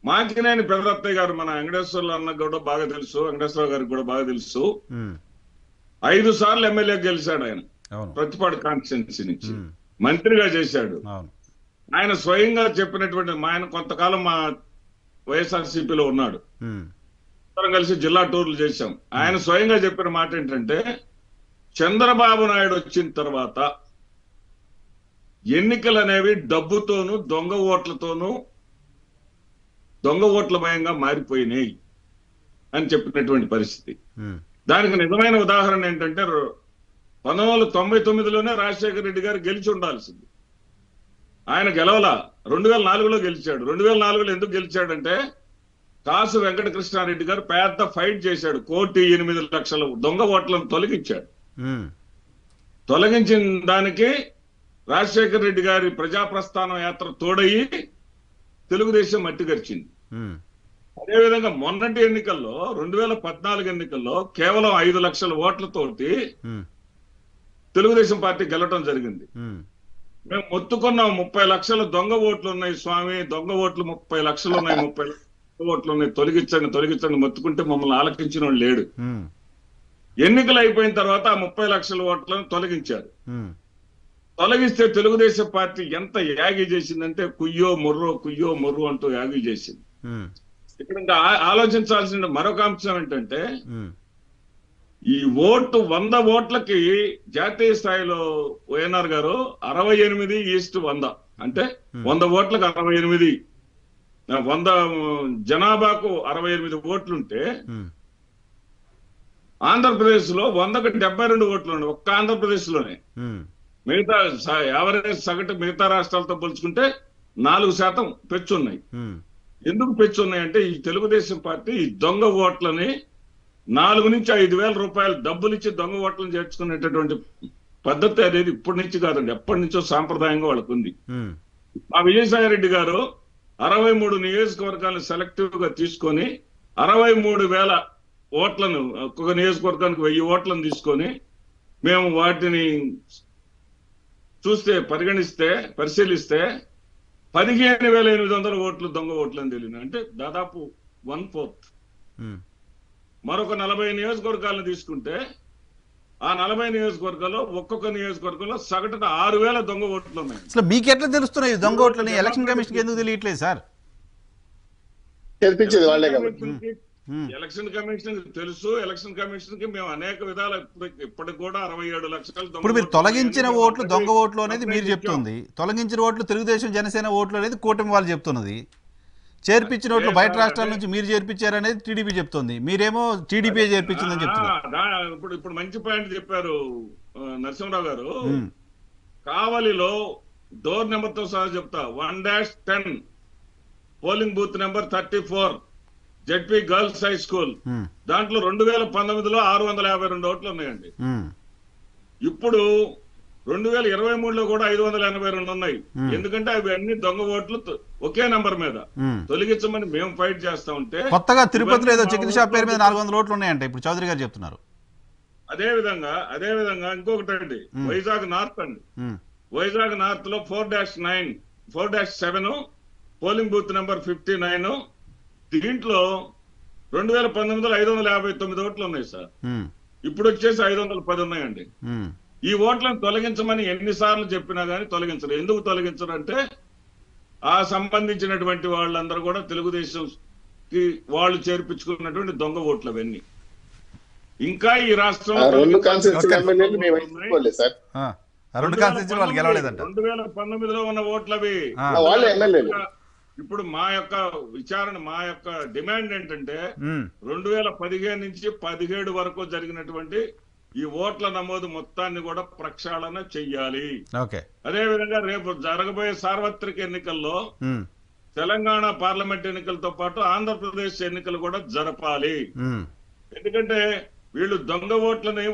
మాకినేని పెదరత్తయ్య గారు మన వెంకటేశ్వర్లు అన్నకు కూడా బాగా తెలుసు, వెంకటేశ్వరరావు గారికి కూడా బాగా తెలుసు. 5 సార్లు ఎమ్మెల్యే గెలిచాడు ఆయన ప్రతిపాడు కాన్స్టిట్యున్సీ నుంచి, మంత్రిగా చేశాడు. ఆయన స్వయంగా చెప్పినటువంటి, ఆయన కొంతకాలం మా వైఎస్ఆర్సీపీలో ఉన్నాడు, అందరం కలిసి జిల్లా టూర్లు చేశాం. ఆయన స్వయంగా చెప్పిన మాట ఏంటంటే, చంద్రబాబు నాయుడు వచ్చిన తర్వాత ఎన్నికలు అనేవి డబ్బుతోనూ దొంగ ఓట్లమయంగా మారిపోయినాయి అని చెప్పినటువంటి పరిస్థితి. దానికి నిజమైన ఉదాహరణ ఏంటంటే 1999లోనే రాజశేఖర రెడ్డి గారు గెలిచి ఉండాల్సింది. ఆయన గెలవలా, 2004లో గెలిచాడు. 2004లో ఎందుకు గెలిచాడంటే కాసు వెంకటకృష్ణారెడ్డి గారు పెద్ద ఫైట్ చేశాడు, 1,08,00,000 దొంగ ఓట్లను తొలగించాడు. తొలగించిన దానికి రాజశేఖర రెడ్డి గారి ప్రజాప్రస్థానం యాత్ర తోడయి తెలుగుదేశం మట్టిగరిచింది. అదేవిధంగా మొన్నటి ఎన్నికల్లో 2014 ఎన్నికల్లో కేవలం 5 లక్షల ఓట్లతోటి తెలుగుదేశం పార్టీ గెలవటం జరిగింది. మేము మొత్తుకున్నాం 30 లక్షల దొంగ ఓట్లు ఉన్నాయి స్వామి, దొంగ ఓట్లు 30 లక్షలు ఉన్నాయి, 30 లక్షల ఓట్లు ఉన్నాయి, తొలగించండి మొత్తుకుంటే మమ్మల్ని ఆలకించిన వాడు లేడు. ఎన్నికలు అయిపోయిన తర్వాత ఆ 30 లక్షల ఓట్లను తొలగించారు. తొలగిస్తే తెలుగుదేశం పార్టీ ఎంత యాగి చేసిందంటే కుయ్యో మొర్రో అంటూ యాగి చేసింది. ఇక్కడ ఇంకా ఆలోచించాల్సిన మరొక అంశం ఏంటంటే ఈ ఓటు 100 ఓట్లకి జాతీయ స్థాయిలో వైఎన్ఆర్ గారు 68:100 అంటే 100 ఓట్లకు 68, 100 జనాభాకు 68 ఓట్లుంటే ఆంధ్రప్రదేశ్ లో 100కి 72 ఓట్లు ఉన్నాయి ఒక్క ఆంధ్రప్రదేశ్ లోనే. మిగతా యావరేజ్ సగటు మిగతా రాష్ట్రాలతో పోల్చుకుంటే 4% పెచ్చున్నాయి. ఎందుకు పెచ్చున్నాయంటే ఈ తెలుగుదేశం పార్టీ ఈ దొంగ ఓట్లని 4 నుంచి 5,000 రూపాయలు డబ్బులు ఇచ్చి దొంగ ఓట్లను చేర్చుకునేటటువంటి పద్ధతి అనేది ఇప్పటి నుంచి కాదండి, ఎప్పటి నుంచో సాంప్రదాయంగా వాళ్ళకు ఉంది. ఆ విజయసాయి రెడ్డి గారు 63 నియోజకవర్గాలను సెలెక్టివ్ గా తీసుకొని 63,000 ఓట్లను, ఒక్కొక్క నియోజకవర్గానికి 1000 ఓట్లను తీసుకొని మేము వాటిని పరిశీలిస్తే 15,800 ఓట్లు దొంగ ఓట్లు అని తెలియదు. అంటే దాదాపు 1/4. మరొక 40 నియోజకవర్గాలను తీసుకుంటే ఆ 40 నియోజకవర్గాల్లో ఒక్కొక్క నియోజకవర్గంలో సగటున 6,000 దొంగ ఓట్లు ఉన్నాయి. అసలు మీకు ఎట్లా తెలుస్తున్నాయి దొంగ ఓట్లని? ఎలక్షన్ కమిషన్ ఎందుకు తెలియట్లేదు సార్? తెలిపించేది వాళ్ళే కాబట్టి. ఎలక్షన్ కమిషన్ తెలుసు. ఎలక్షన్ కమిషన్ కి మేము అనేక విధాల ఇప్పటికి కూడా 67 లక్షలు ఇప్పుడు మీరు తొలగించిన ఓట్లు దొంగ ఓట్లు అనేది మీరు చెప్తుంది, తొలగించిన ఓట్లు తెలుగుదేశం జనసేన ఓట్లు అనేది కూటమి వాళ్ళు చెప్తున్నది, చేర్పించిన ఓట్లు బయట రాష్ట్రాల నుంచి మీరు చేర్పించారనేది టీడీపీ చెప్తుంది, మీరేమో టీడీపీ చేర్పించిందని చెప్తున్నారు. ఇప్పుడు మంచి పాయింట్ చెప్పారు నరసింహరావు గారు. కావలిలో డోర్ నెంబర్ తో సహా చెప్తా 1-10 polling booth number 34 ZP girls high school, దాంట్లో 2019లో 652 ఓట్లు ఉన్నాయండి. ఇప్పుడు 2023లో కూడా 582 ఉన్నాయి. ఎందుకంటే అవి అన్ని దొంగ ఓట్లు ఒకే నంబర్ మీద తొలగించమని మేము ఫైట్ చేస్తా ఉంటే, కొత్తగా తిరుపతిలో ఏదో చికెన్ షాప్ పేరు మీద 400 ఓట్లు ఉన్నాయంటే ఇప్పుడు చౌదరి గారు చెప్తున్నారు. అదే విధంగా ఇంకొకటి అండి, వైజాగ్ నార్త్ అండి. వైజాగ్ నార్త్ లో 4-7 పోలింగ్ బూత్ నెంబర్ 59, దీంట్లో 2019లో 559 ఓట్లు ఉన్నాయి సార్. ఇప్పుడు వచ్చేసి 510 ఉన్నాయండి. ఈ ఓట్లను తొలగించమని ఎన్నిసార్లు చెప్పినా గానీ తొలగించరు. ఎందుకు తొలగించరు అంటే ఆ సంబంధించినటువంటి వాళ్ళందరూ కూడా తెలుగుదేశం కి వాళ్ళు చేర్పించుకున్నటువంటి దొంగ ఓట్లు అవన్నీ. ఇంకా ఈ రాష్ట్రంలో 2019లో ఉన్న ఓట్లవి. ఇప్పుడు మా యొక్క డిమాండ్ ఏంటంటే 2015 నుంచి 17 వరకు జరిగినటువంటి ఈ ఓట్ల నమోదు మొత్తాన్ని కూడా ప్రక్షాళన చెయ్యాలి. అదేవిధంగా రేపు జరగబోయే సార్వత్రిక ఎన్నికల్లో తెలంగాణ పార్లమెంట్ ఎన్నికలతో పాటు ఆంధ్రప్రదేశ్ ఎన్నికలు కూడా జరపాలి. ఎందుకంటే వీళ్ళు దొంగ ఓట్లని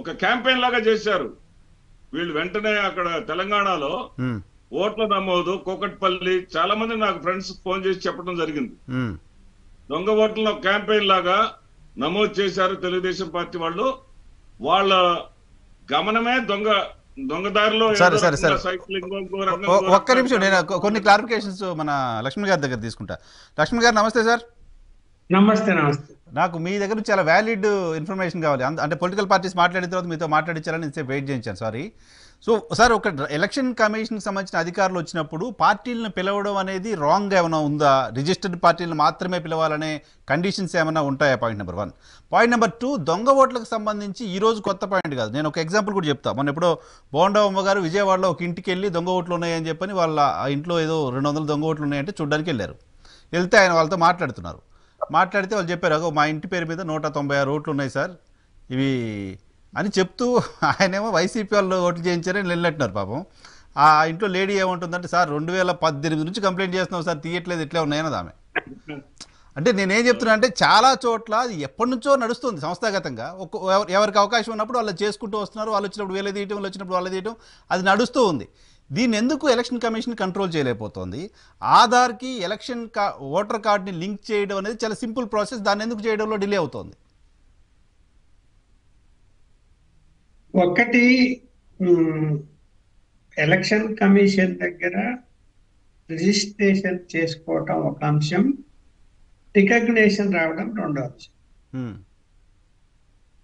ఒక క్యాంపెయిన్ లాగా చేశారు. వీళ్ళు వెంటనే అక్కడ తెలంగాణలో ఓట్ల నమోదు కూకట్పల్లి, చాలా మంది నాకు ఫ్రెండ్స్ ఫోన్ చేసి చెప్పడం జరిగింది. దొంగ ఓట్లను క్యాంపెయిన్ లాగా నమోదు చేశారు తెలుగుదేశం పార్టీ వాళ్ళు. వాళ్ళ గమనమే దొంగదారిలో సైక్లింగ్. ఒక్క నిమిషం, నేను కొన్ని క్లారిఫికేషన్స్ మన లక్ష్మి గారి దగ్గర తీసుకుంటా. లక్ష్మి గారు నమస్తే సార్. నమస్తే. నాకు మీ దగ్గర చాలా వ్యాలిడ్ ఇన్ఫర్మేషన్ కావాలి. అంటే పొలిటికల్ పార్టీస్ మాట్లాడిన తర్వాత మీతో మాట్లాడించాలని నేను వెయిట్ చేయించాను, సారీ. సో సార్, ఒక ఎలక్షన్ కమిషన్కి సంబంధించిన అధికారులు వచ్చినప్పుడు పార్టీలను పిలవడం అనేది రాంగ్ ఏమైనా ఉందా? రిజిస్టర్డ్ పార్టీలను మాత్రమే పిలవాలనే కండిషన్స్ ఏమైనా ఉంటాయా? Point number 1. పాయింట్ నెంబర్ 2, దొంగ ఓట్లకు సంబంధించి ఈ రోజు కొత్త పాయింట్ కాదు. నేను ఒక ఎగ్జాంపుల్ కూడా చెప్తాను. మొన్న ఎప్పుడో బోండవమ్మ గారు విజయవాడలో ఒక ఇంటికి వెళ్ళి దొంగ ఓట్లు ఉన్నాయని చెప్పని వాళ్ళ ఆ ఇంట్లో ఏదో 200 దొంగ ఓట్లు ఉన్నాయంటే చూడడానికి వెళ్ళారు. వెళ్తే ఆయన వాళ్ళతో మాట్లాడితే వాళ్ళు చెప్పారు, మా ఇంటి పేరు మీద 196 ఓట్లు ఉన్నాయి సార్ ఇవి అని చెప్తూ ఆయనేమో వైసీపీ వాళ్ళు ఓట్లు చేయించారని వెళ్ళినట్టున్నారు. పాపం ఆ ఇంట్లో లేడీ ఏమంటుందంటే, సార్ 2018 నుంచి కంప్లైంట్ చేస్తున్నాం సార్, తీయట్లేదు, ఇట్లా ఉన్నాయన్నది ఆమె. అంటే నేనేం చెప్తున్నా అంటే చాలా చోట్ల అది ఎప్పటి నుంచో నడుస్తుంది సంస్థాగతంగా. ఎవరికి అవకాశం ఉన్నప్పుడు వాళ్ళు చేసుకుంటూ వస్తున్నారు. వాళ్ళు వచ్చినప్పుడు వీళ్ళ తీయటం, వాళ్ళు వచ్చినప్పుడు వాళ్ళ తీయటం, అది నడుస్తూ ఉంది. దీన్ని ఎందుకు ఎలక్షన్ కమిషన్ కంట్రోల్ చేయలేకపోతుంది? ఆధార్కి ఓటర్ కార్డుని లింక్ చేయడం అనేది చాలా సింపుల్ ప్రాసెస్. దాన్ని ఎందుకు చేయడంలో డిలే అవుతుంది? ఒకటి, ఎలక్షన్ కమిషన్ దగ్గర రిజిస్ట్రేషన్ చేసుకోవటం ఒక అంశం, రికగ్నేషన్ రావడం రెండో అంశం.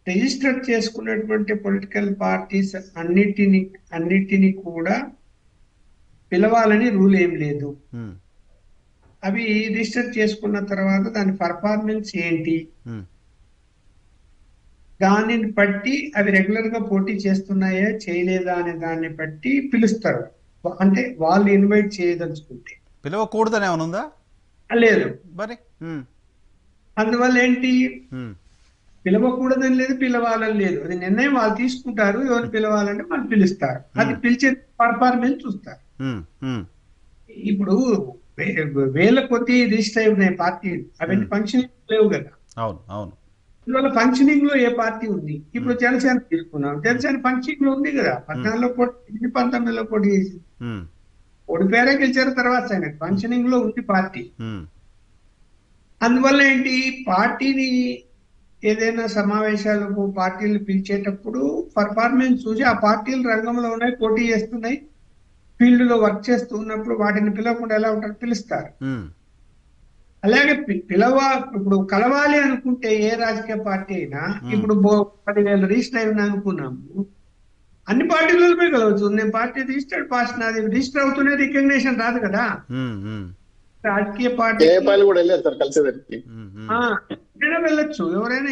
రిజిస్టర్ చేసుకున్నటువంటి పొలిటికల్ పార్టీస్ అన్నిటిని కూడా పిలవాలని రూల్ ఏం లేదు. అవి రిజిస్టర్ చేసుకున్న తర్వాత దాని పర్ఫార్మెన్స్ ఏంటి, దానిని బట్టి అవి రెగ్యులర్ గా పోటీ చేస్తున్నాయా చేయలేదా అనే దాన్ని బట్టి పిలుస్తారు. అంటే వాళ్ళు ఇన్వైట్ చేయదలుచుకుంటే. పిలవకూడదని ఏమైనా ఉందా? లేదు. మరి అందువల్ల ఏంటి, పిలవకూడదని లేదు, పిలవాలని లేదు. అది నిర్ణయం వాళ్ళు తీసుకుంటారు. ఎవరు పిలవాలంటే వాళ్ళు పిలుస్తారు. అది పిలిచే పర్ఫార్మెన్స్ చూస్తారు. ఇప్పుడు వేల కొద్ది రిజిస్టర్ అయి ఉన్నాయి పార్టీలు, అవన్నీ ఫంక్షనింగ్ లేవు కదా. అవును అవును. ఇవాళ ఫంక్షనింగ్ లో ఏ పార్టీ ఉంది? ఇప్పుడు జనసేన తీసుకున్నాం, జనసేన ఫంక్షనింగ్ లో ఉంది కదా. 14లో పోటీ, 19లో పోటీ చేసింది, ఓడిపోయారా గెలిచారు తర్వాత ఫంక్షనింగ్ లో ఉంది పార్టీ. అందువల్ల ఏంటి, పార్టీని ఏదైనా సమావేశాలకు పార్టీలు పిలిచేటప్పుడు పర్ఫార్మెన్స్ చూసి ఆ పార్టీలు రంగంలో ఉన్నాయి, పోటీ చేస్తున్నాయి, ఫీల్డ్ లో వర్క్ చేస్తూ ఉన్నప్పుడు వాటిని పిలవకుండా ఎలా ఉంటారు? పిలుస్తారు. అలాగే ఇప్పుడు కలవాలి అనుకుంటే ఏ రాజకీయ పార్టీ అయినా, ఇప్పుడు 10,000 రిజిస్టర్ అయినా అనుకున్నాము, అన్ని పార్టీలలో కలవచ్చు. నేను పార్టీ రిజిస్టర్డ్ పాస్, నాది రిజిస్టర్ అవుతూనే రికగ్నేషన్ రాదు కదా. రాజకీయ పార్టీ కూడా వెళ్ళారు సార్ కలిసేదానికి, వెళ్ళొచ్చు. ఎవరైనా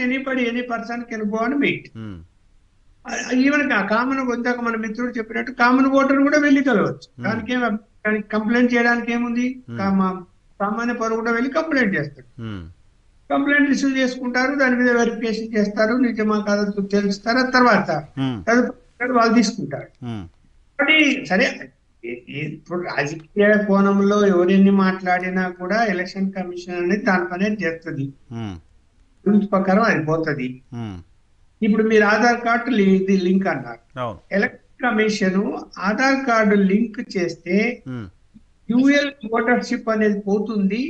any person can go and meet. Even common, ఇందాక మన మిత్రుడు చెప్పినట్టు కామన్ ఓటర్ కూడా వెళ్ళి కలవచ్చు. దానికి కంప్లైంట్ చేయడానికి ఏముంది? సామాన్య పౌరుడు కూడా వెళ్ళి కంప్లైంట్ చేస్తాడు. కంప్లైంట్ రిసీవ్ చేసుకుంటారు, దాని మీద వెరిఫికేషన్ చేస్తారు, నిజమా కాదా తెలుస్తారు. తర్వాత వాళ్ళు తీసుకుంటారు. కాబట్టి సరే, ఇప్పుడు రాజకీయ కోణంలో ఎవరెన్ని మాట్లాడినా కూడా ఎలక్షన్ కమిషన్ అనేది దాని పని చేస్తుంది, రూల్స్ ప్రకారం అది పోతుంది. ఇప్పుడు మీరు ఆధార్ కార్డు లింక్ అన్నారు. Election commission Aadhaar card link చేస్తే డ్యూయల్ ఓటర్షిప్ అనేది పోతుంది.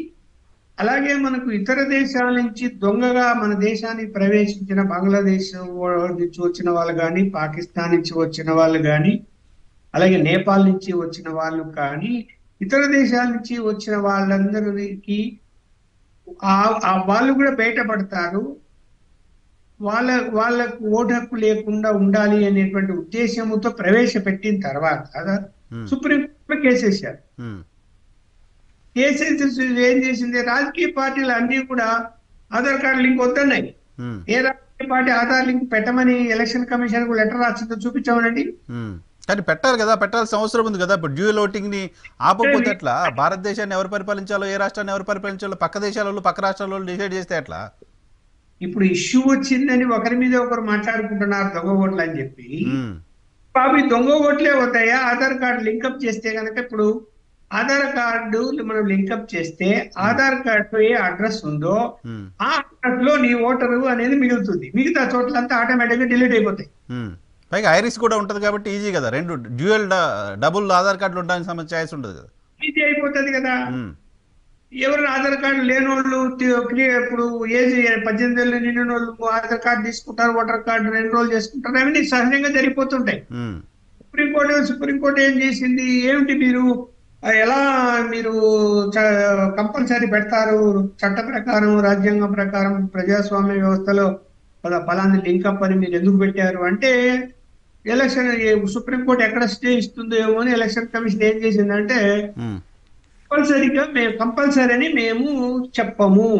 అలాగే మనకు ఇతర దేశాల నుంచి దొంగగా మన దేశానికి ప్రవేశించిన బంగ్లాదేశ్ నుంచి వచ్చిన వాళ్ళు కానీ, పాకిస్తాన్ నుంచి వచ్చిన వాళ్ళు కానీ, అలాగే నేపాల్ నుంచి వచ్చిన వాళ్ళు కానీ, ఇతర దేశాల నుంచి వచ్చిన వాళ్ళందరికీ వాళ్ళు కూడా బయటపడతారు. వాళ్ళకు ఓటు హక్కు లేకుండా ఉండాలి అనేటువంటి ఉద్దేశంతో ప్రవేశపెట్టిన తర్వాత సుప్రీంకోర్టులో కేసేశారు. కేసేసి ఏం చేసింది, రాజకీయ పార్టీలు అన్ని కూడా ఆధార్ కార్డు లింక్ వద్దన్నాయి. ఏ రాజకీయ పార్టీ ఆధార్ లింక్ పెట్టమని ఎలక్షన్ కమిషన్ కు లెటర్ రాసిందో చూపించామనండి. కానీ పెట్టాలి కదా, పెట్టాల్సిన అవసరం ఉంది కదా. ఇప్పుడు డ్యూయల్ ఓటింగ్ ని ఆపకపోతే ఎట్లా? భారతదేశాన్ని ఎవరు పరిపాలించాలో, ఏ రాష్ట్రాన్ని ఎవరు పరిపాలించాలో పక్క దేశాల పక్క రాష్ట్రాల డిసైడ్ చేస్తే ఎట్లా? ఇప్పుడు ఇష్యూ వచ్చిందని ఒకరి మీద ఒకరు మాట్లాడుకుంటున్నారు దొంగ ఓట్లు అని చెప్పి. బాబు దొంగ ఓట్లే అవుతాయా? ఆధార్ కార్డు లింకప్ చేస్తే కనుక, ఇప్పుడు ఆధార్ కార్డు మనం లింకప్ చేస్తే ఆధార్ కార్డు ఏ అడ్రస్ ఉందో ఆ అడ్రస్ లో నీ ఓటరు అనేది మిగులుతుంది. మిగతా చోట్లంతా ఆటోమేటిక్ గా డిలీట్ అయిపోతాయి. పైగా ఐరిస్ కూడా ఉంటది కాబట్టి ఈజీ కదా. రెండు డ్యూయల్ డబుల్ ఆధార్ కార్డులు ఉండడానికి సంబంధించి ఛాయిస్ ఉంటుంది కదా, ఈజీ అయిపోతుంది కదా. ఎవరు ఆధార్ కార్డు లేని వాళ్ళు, ఇప్పుడు ఏజ్ 18 ఏళ్ళు నిండిన వాళ్ళు ఆధార్ కార్డు తీసుకుంటారు, ఓటర్ కార్డు ఎన్రోల్ చేసుకుంటారు, అవన్నీ సహజంగా జరిగిపోతుంటాయి. సుప్రీంకోర్టు ఏం చేసింది, ఏమిటి మీరు కంపల్సరీ పెడతారు చట్ట ప్రకారం, రాజ్యాంగం ప్రకారం, ప్రజాస్వామ్య వ్యవస్థలో ఫలాన్ని లింకప్ అని మీరు ఎందుకు పెట్టారు అంటే, ఎలక్షన్ సుప్రీంకోర్టు ఎక్కడ స్టే ఇస్తుందో ఏమో అని ఎలక్షన్ కమిషన్ ఏం చేసిందంటే, కంపల్సరీ అని మేము చెప్పము,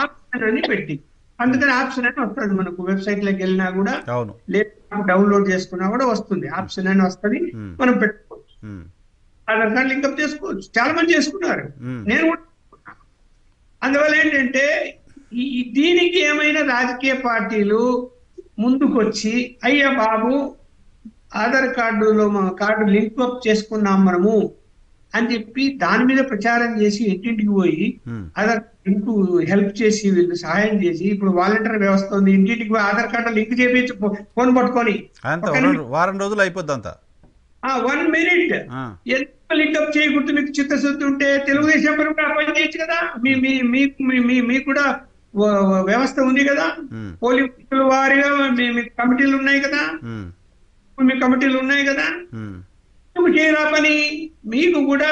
ఆప్షన్ అని పెట్టి. అందుకని ఆప్షన్ అని వస్తుంది మనకు, వెబ్సైట్ లోకి వెళ్ళినా కూడా లేదా డౌన్లోడ్ చేసుకున్నా కూడా వస్తుంది, ఆప్షన్ అని వస్తుంది, మనం పెట్టుకోవచ్చు. ఆధార్ కార్డు లింకప్ చేసుకోవచ్చు. చాలా మంది చేసుకున్నారు, నేను కూడా. అందువల్ల ఏంటంటే దీనికి ఏమైనా రాజకీయ పార్టీలు ముందుకొచ్చి, అయ్యా బాబు ఆధార్ కార్డులో కార్డు లింకప్ చేసుకున్నాం మనము అని చెప్పి దాని మీద ప్రచారం చేసి ఇంటింటికి పోయి ఆధార్ లింక్ హెల్ప్ చేసి వీళ్ళు సహాయం చేసి ఇప్పుడు వాలంటీర్ వ్యవస్థ ఉంది, ఇంటింటికి పోయి ఆధార్ కార్డు లింక్ చేపించి ఫోన్ పట్టుకొని వారం రోజులు అయిపోద్ది అంతా 1 minute ఎంత లింకప్ చేయకూడదు. మీకు చిత్తశుద్ధి ఉంటే తెలుగుదేశం కూడా పని చేయొచ్చు కదా. మీకు కూడా వ్యవస్థ ఉంది కదా, పోలీసుల వారిగా మీ కమిటీలు ఉన్నాయి కదా, మీ కమిటీలు ఉన్నాయి కదా, నువ్వు చేయరా పని. మీకు కూడా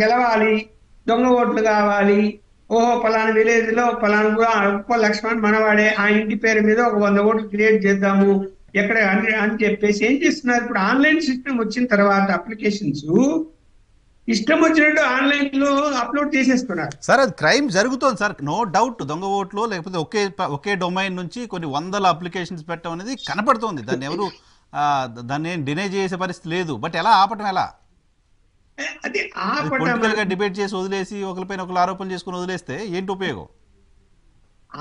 గెలవాలి, దొంగ ఓట్లు కావాలి. ఓహో పలానా విలేజ్ లో పలానా కూడా ఉప్ప లక్ష్మణ్ మనవాడే, ఆ ఇంటి పేరు మీద ఒక 100 ఓట్లు క్రియేట్ చేద్దాము ఎక్కడ అని చెప్పేసి ఏం చేస్తున్నారు. ఇప్పుడు ఆన్లైన్ సిస్టమ్ వచ్చిన తర్వాత అప్లికేషన్స్ ఇష్టం వచ్చినట్టు ఆన్లైన్ లో అప్లోడ్ చేసేస్తున్నారు. సార్ అది క్రైమ్ జరుగుతుంది సార్, నో డౌట్. దొంగ ఓట్లు లేకపోతే ఒకే డొమైన్ నుంచి కొన్ని 100 అప్లికేషన్స్ పెట్టడం అనేది కనపడుతుంది. దాన్ని ఎవరు దాన్ని డినై చేసే పరిస్థితి లేదు. బట్ ఎలా ఆపటం? ఎలా అది పొలిటికల్ గా డిబేట్ చేసి వదిలేసి ఒకరిపైన ఒకరు ఆరోపణలు చేసుకుని వదిలేస్తే ఏంటి ఉపయోగం?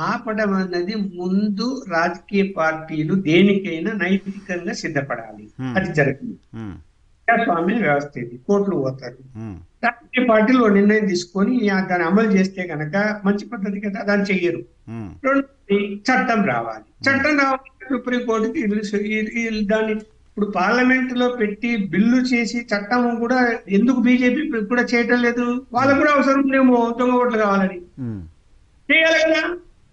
ఆపడం అన్నది ముందు రాజకీయ పార్టీలు దేనికైనా నైతికంగా సిద్ధపడాలి. అది జరుగుతుంది. ప్రజాస్వామ్య వ్యవస్థ ఇది, కోర్టులు పోతారు. రాజకీయ పార్టీలు నిర్ణయం తీసుకొని దాన్ని అమలు చేస్తే కనుక మంచి పద్ధతి కదా, దాన్ని చెయ్యరు. రెండోది చట్టం రావాలి. చట్టం రావాలి సుప్రీంకోర్టుకి దాన్ని ఇప్పుడు పార్లమెంట్ లో పెట్టి బిల్లు చేసి చట్టం కూడా ఎందుకు బీజేపీ కూడా చేయటం లేదు? వాళ్ళకు కూడా అవసరం ఉందేమో దొంగ ఓట్లు కావాలని, చేయాలి కదా.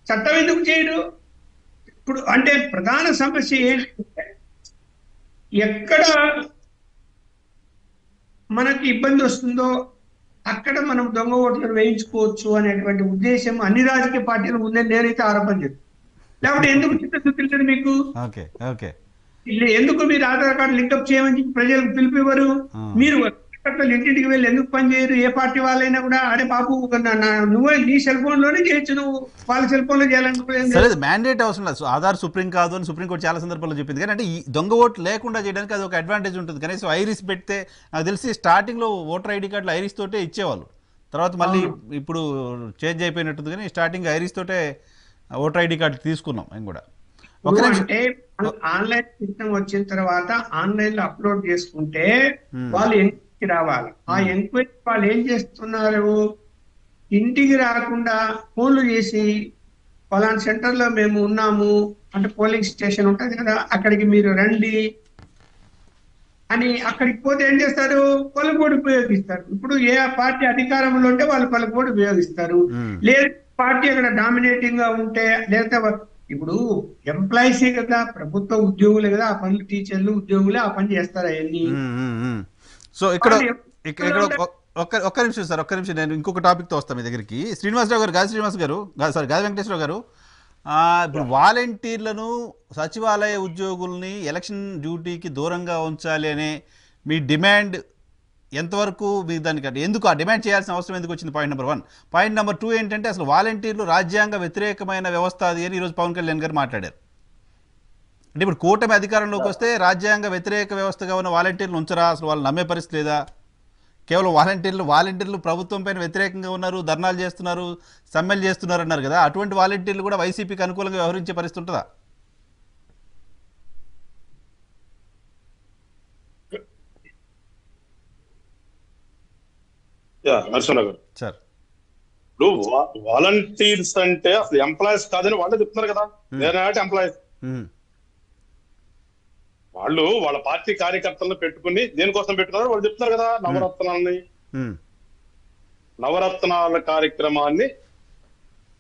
చట్టం ఎందుకు చేయడు? ఇప్పుడు అంటే ప్రధాన సమస్య ఏంటంటే ఎక్కడ మనకి ఇబ్బంది వస్తుందో అక్కడ మనం దొంగ ఓట్లను వేయించుకోవచ్చు అనేటువంటి ఉద్దేశం అన్ని రాజకీయ పార్టీలు ఉందని నేనైతే ఆరోపణ చేస్తాను. లేకపోతే ఎందుకు చిత్తశుద్ధి లేదు మీకు? ఎందుకు మీరు ఆధార్ కార్డు లింకప్ చేయమని చెప్పి ప్రజలకు పిలిపివ్వరు? మీరు ఇంటింటికి వెళ్ళి ఎందుకు పనిచేయరు? ఏ పార్టీ వాళ్ళైనా కూడా అరే బాబు నువ్వే నీ సెల్ ఫోన్ లోనే చేయొచ్చు, నువ్వు వాళ్ళ సెల్ ఫోన్ లో చేయాలనుకోలేదు. మ్యాండేట్ అవసరం లేదు. ఆధార్ సుప్రీం కాదు అని సుప్రీంకోర్టు చాలా సందర్భాల్లో చెప్పింది. కానీ అంటే ఈ దొంగ ఓట్లు లేకుండా చేయడానికి అది ఒక అడ్వాంటేజ్ ఉంటుంది. కనీసం ఐరిస్ పెడితే నాకు తెలిసి స్టార్టింగ్ లో ఓటర్ ఐడి కార్డులు ఐరిస్ తోటే ఇచ్చేవాళ్ళు, తర్వాత మళ్ళీ ఇప్పుడు చేంజ్ అయిపోయినట్టుంది. కానీ స్టార్టింగ్ ఐరిస్ తోటే ఓటర్ ఐడి కార్డు తీసుకున్నాం మేము కూడా. అంటే ఆన్లైన్ సిస్టమ్ వచ్చిన తర్వాత ఆన్లైన్ లో అప్లోడ్ చేసుకుంటే వాళ్ళు ఎంక్వైరీకి రావాలి. ఆ ఎంక్వైరీ వాళ్ళు ఏం చేస్తున్నారు? ఇంటికి రాకుండా ఫోన్లు చేసి పలానా సెంటర్ లో మేము ఉన్నాము అంటే పోలింగ్ స్టేషన్ ఉంటది కదా, అక్కడికి మీరు రండి అని అక్కడికి పోతే ఏం చేస్తారు? పలుకోడు ఉపయోగిస్తారు. ఇప్పుడు ఏ పార్టీ అధికారంలో ఉంటే వాళ్ళు పలుకోడు ఉపయోగిస్తారు. లేదు పార్టీ అక్కడ డామినేటింగ్ గా ఉంటే, లేదా ఇప్పుడు ఎంప్లాయీసే కదా, ప్రభుత్వ ఉద్యోగులే కదా, ఆ పనులు టీచర్లు ఉద్యోగులే ఆ పని చేస్తారు అవన్నీ. సో ఇక్కడ ఒక్క నిమిషం సార్, ఒక్క నిమిషం. నేను ఇంకొక టాపిక్ తో వస్తాను మీ దగ్గరికి. శ్రీనివాసరావు గారు, గాది వెంకటేశ్వరరావు గారు, ఇప్పుడు వాలంటీర్లను సచివాలయ ఉద్యోగుల్ని ఎలక్షన్ డ్యూటీకి దూరంగా ఉంచాలి అనే మీ డిమాండ్ ఎంతవరకు మీ దానికి ఎందుకు ఆ డిమాండ్ చేయాల్సిన అవసరం ఎందుకు వచ్చింది? Point number 1. పాయింట్ నెంబర్ 2 ఏంటంటే అసలు వాలంటీర్లు రాజ్యాంగ వ్యతిరేకమైన వ్యవస్థ అది అని ఈరోజు పవన్ కళ్యాణ్ గారు మాట్లాడారు. అంటే ఇప్పుడు కూటమి అధికారంలోకి వస్తే రాజ్యాంగ వ్యతిరేక వ్యవస్థగా ఉన్న వాలంటీర్లు ఉంచరా? అసలు వాళ్ళు నమ్మే పరిస్థితి లేదా? కేవలం వాలంటీర్లు ప్రభుత్వం పైన వ్యతిరేకంగా ఉన్నారు, ధర్నాలు చేస్తున్నారు, సమ్మెలు చేస్తున్నారు అన్నారు కదా, అటువంటి వాలంటీర్లు కూడా వైసీపీకి అనుకూలంగా వ్యవహరించే పరిస్థితి ఉంటుందా? నరసింహరావు గారు, ఇప్పుడు వాలంటీర్స్ అంటే అసలు ఎంప్లాయీస్ కాదని వాళ్ళే చెప్తున్నారు కదా. ఎంప్లాయీస్ వాళ్ళు వాళ్ళ పార్టీ కార్యకర్తలను పెట్టుకుని దేనికోసం పెట్టుకున్నారు వాళ్ళు చెప్తున్నారు కదా. నవరత్నాల కార్యక్రమాన్ని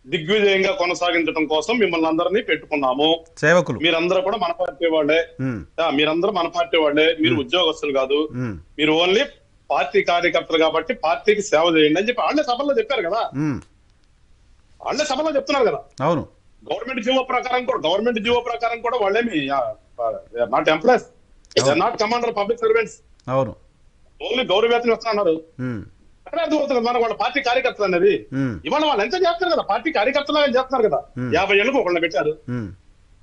దిగ్విజయంగా కొనసాగించడం కోసం మిమ్మల్ని అందరినీ పెట్టుకున్నాము. సేవకులు మీరందరూ కూడా మన పార్టీ వాళ్ళే, మీరు ఉద్యోగస్తులు కాదు, మీరు ఓన్లీ పార్టీ కార్యకర్తలు కాబట్టి పార్టీకి సేవ చేయండి అని చెప్పి వాళ్ళే సభలో చెప్పారు కదా. వాళ్ళే సభలో చెప్తున్నారు కదా. అవును, గవర్నమెంట్ జీవో ప్రకారం కూడా వాళ్ళేమి not employees, not commander public servants. అవును, ఓన్లీ గౌరవేతనం ఇస్తున్నారు. అక్కడ అర్థమవుతుంది మన వాళ్ళ పార్టీ కార్యకర్తలు అనేది. ఇవాళ వాళ్ళు ఎంత చేస్తున్నారు కదా, పార్టీ కార్యకర్తలు చేస్తున్నారు కదా. 50 ఏళ్ళకు ఒకళ్ళని పెట్టారు.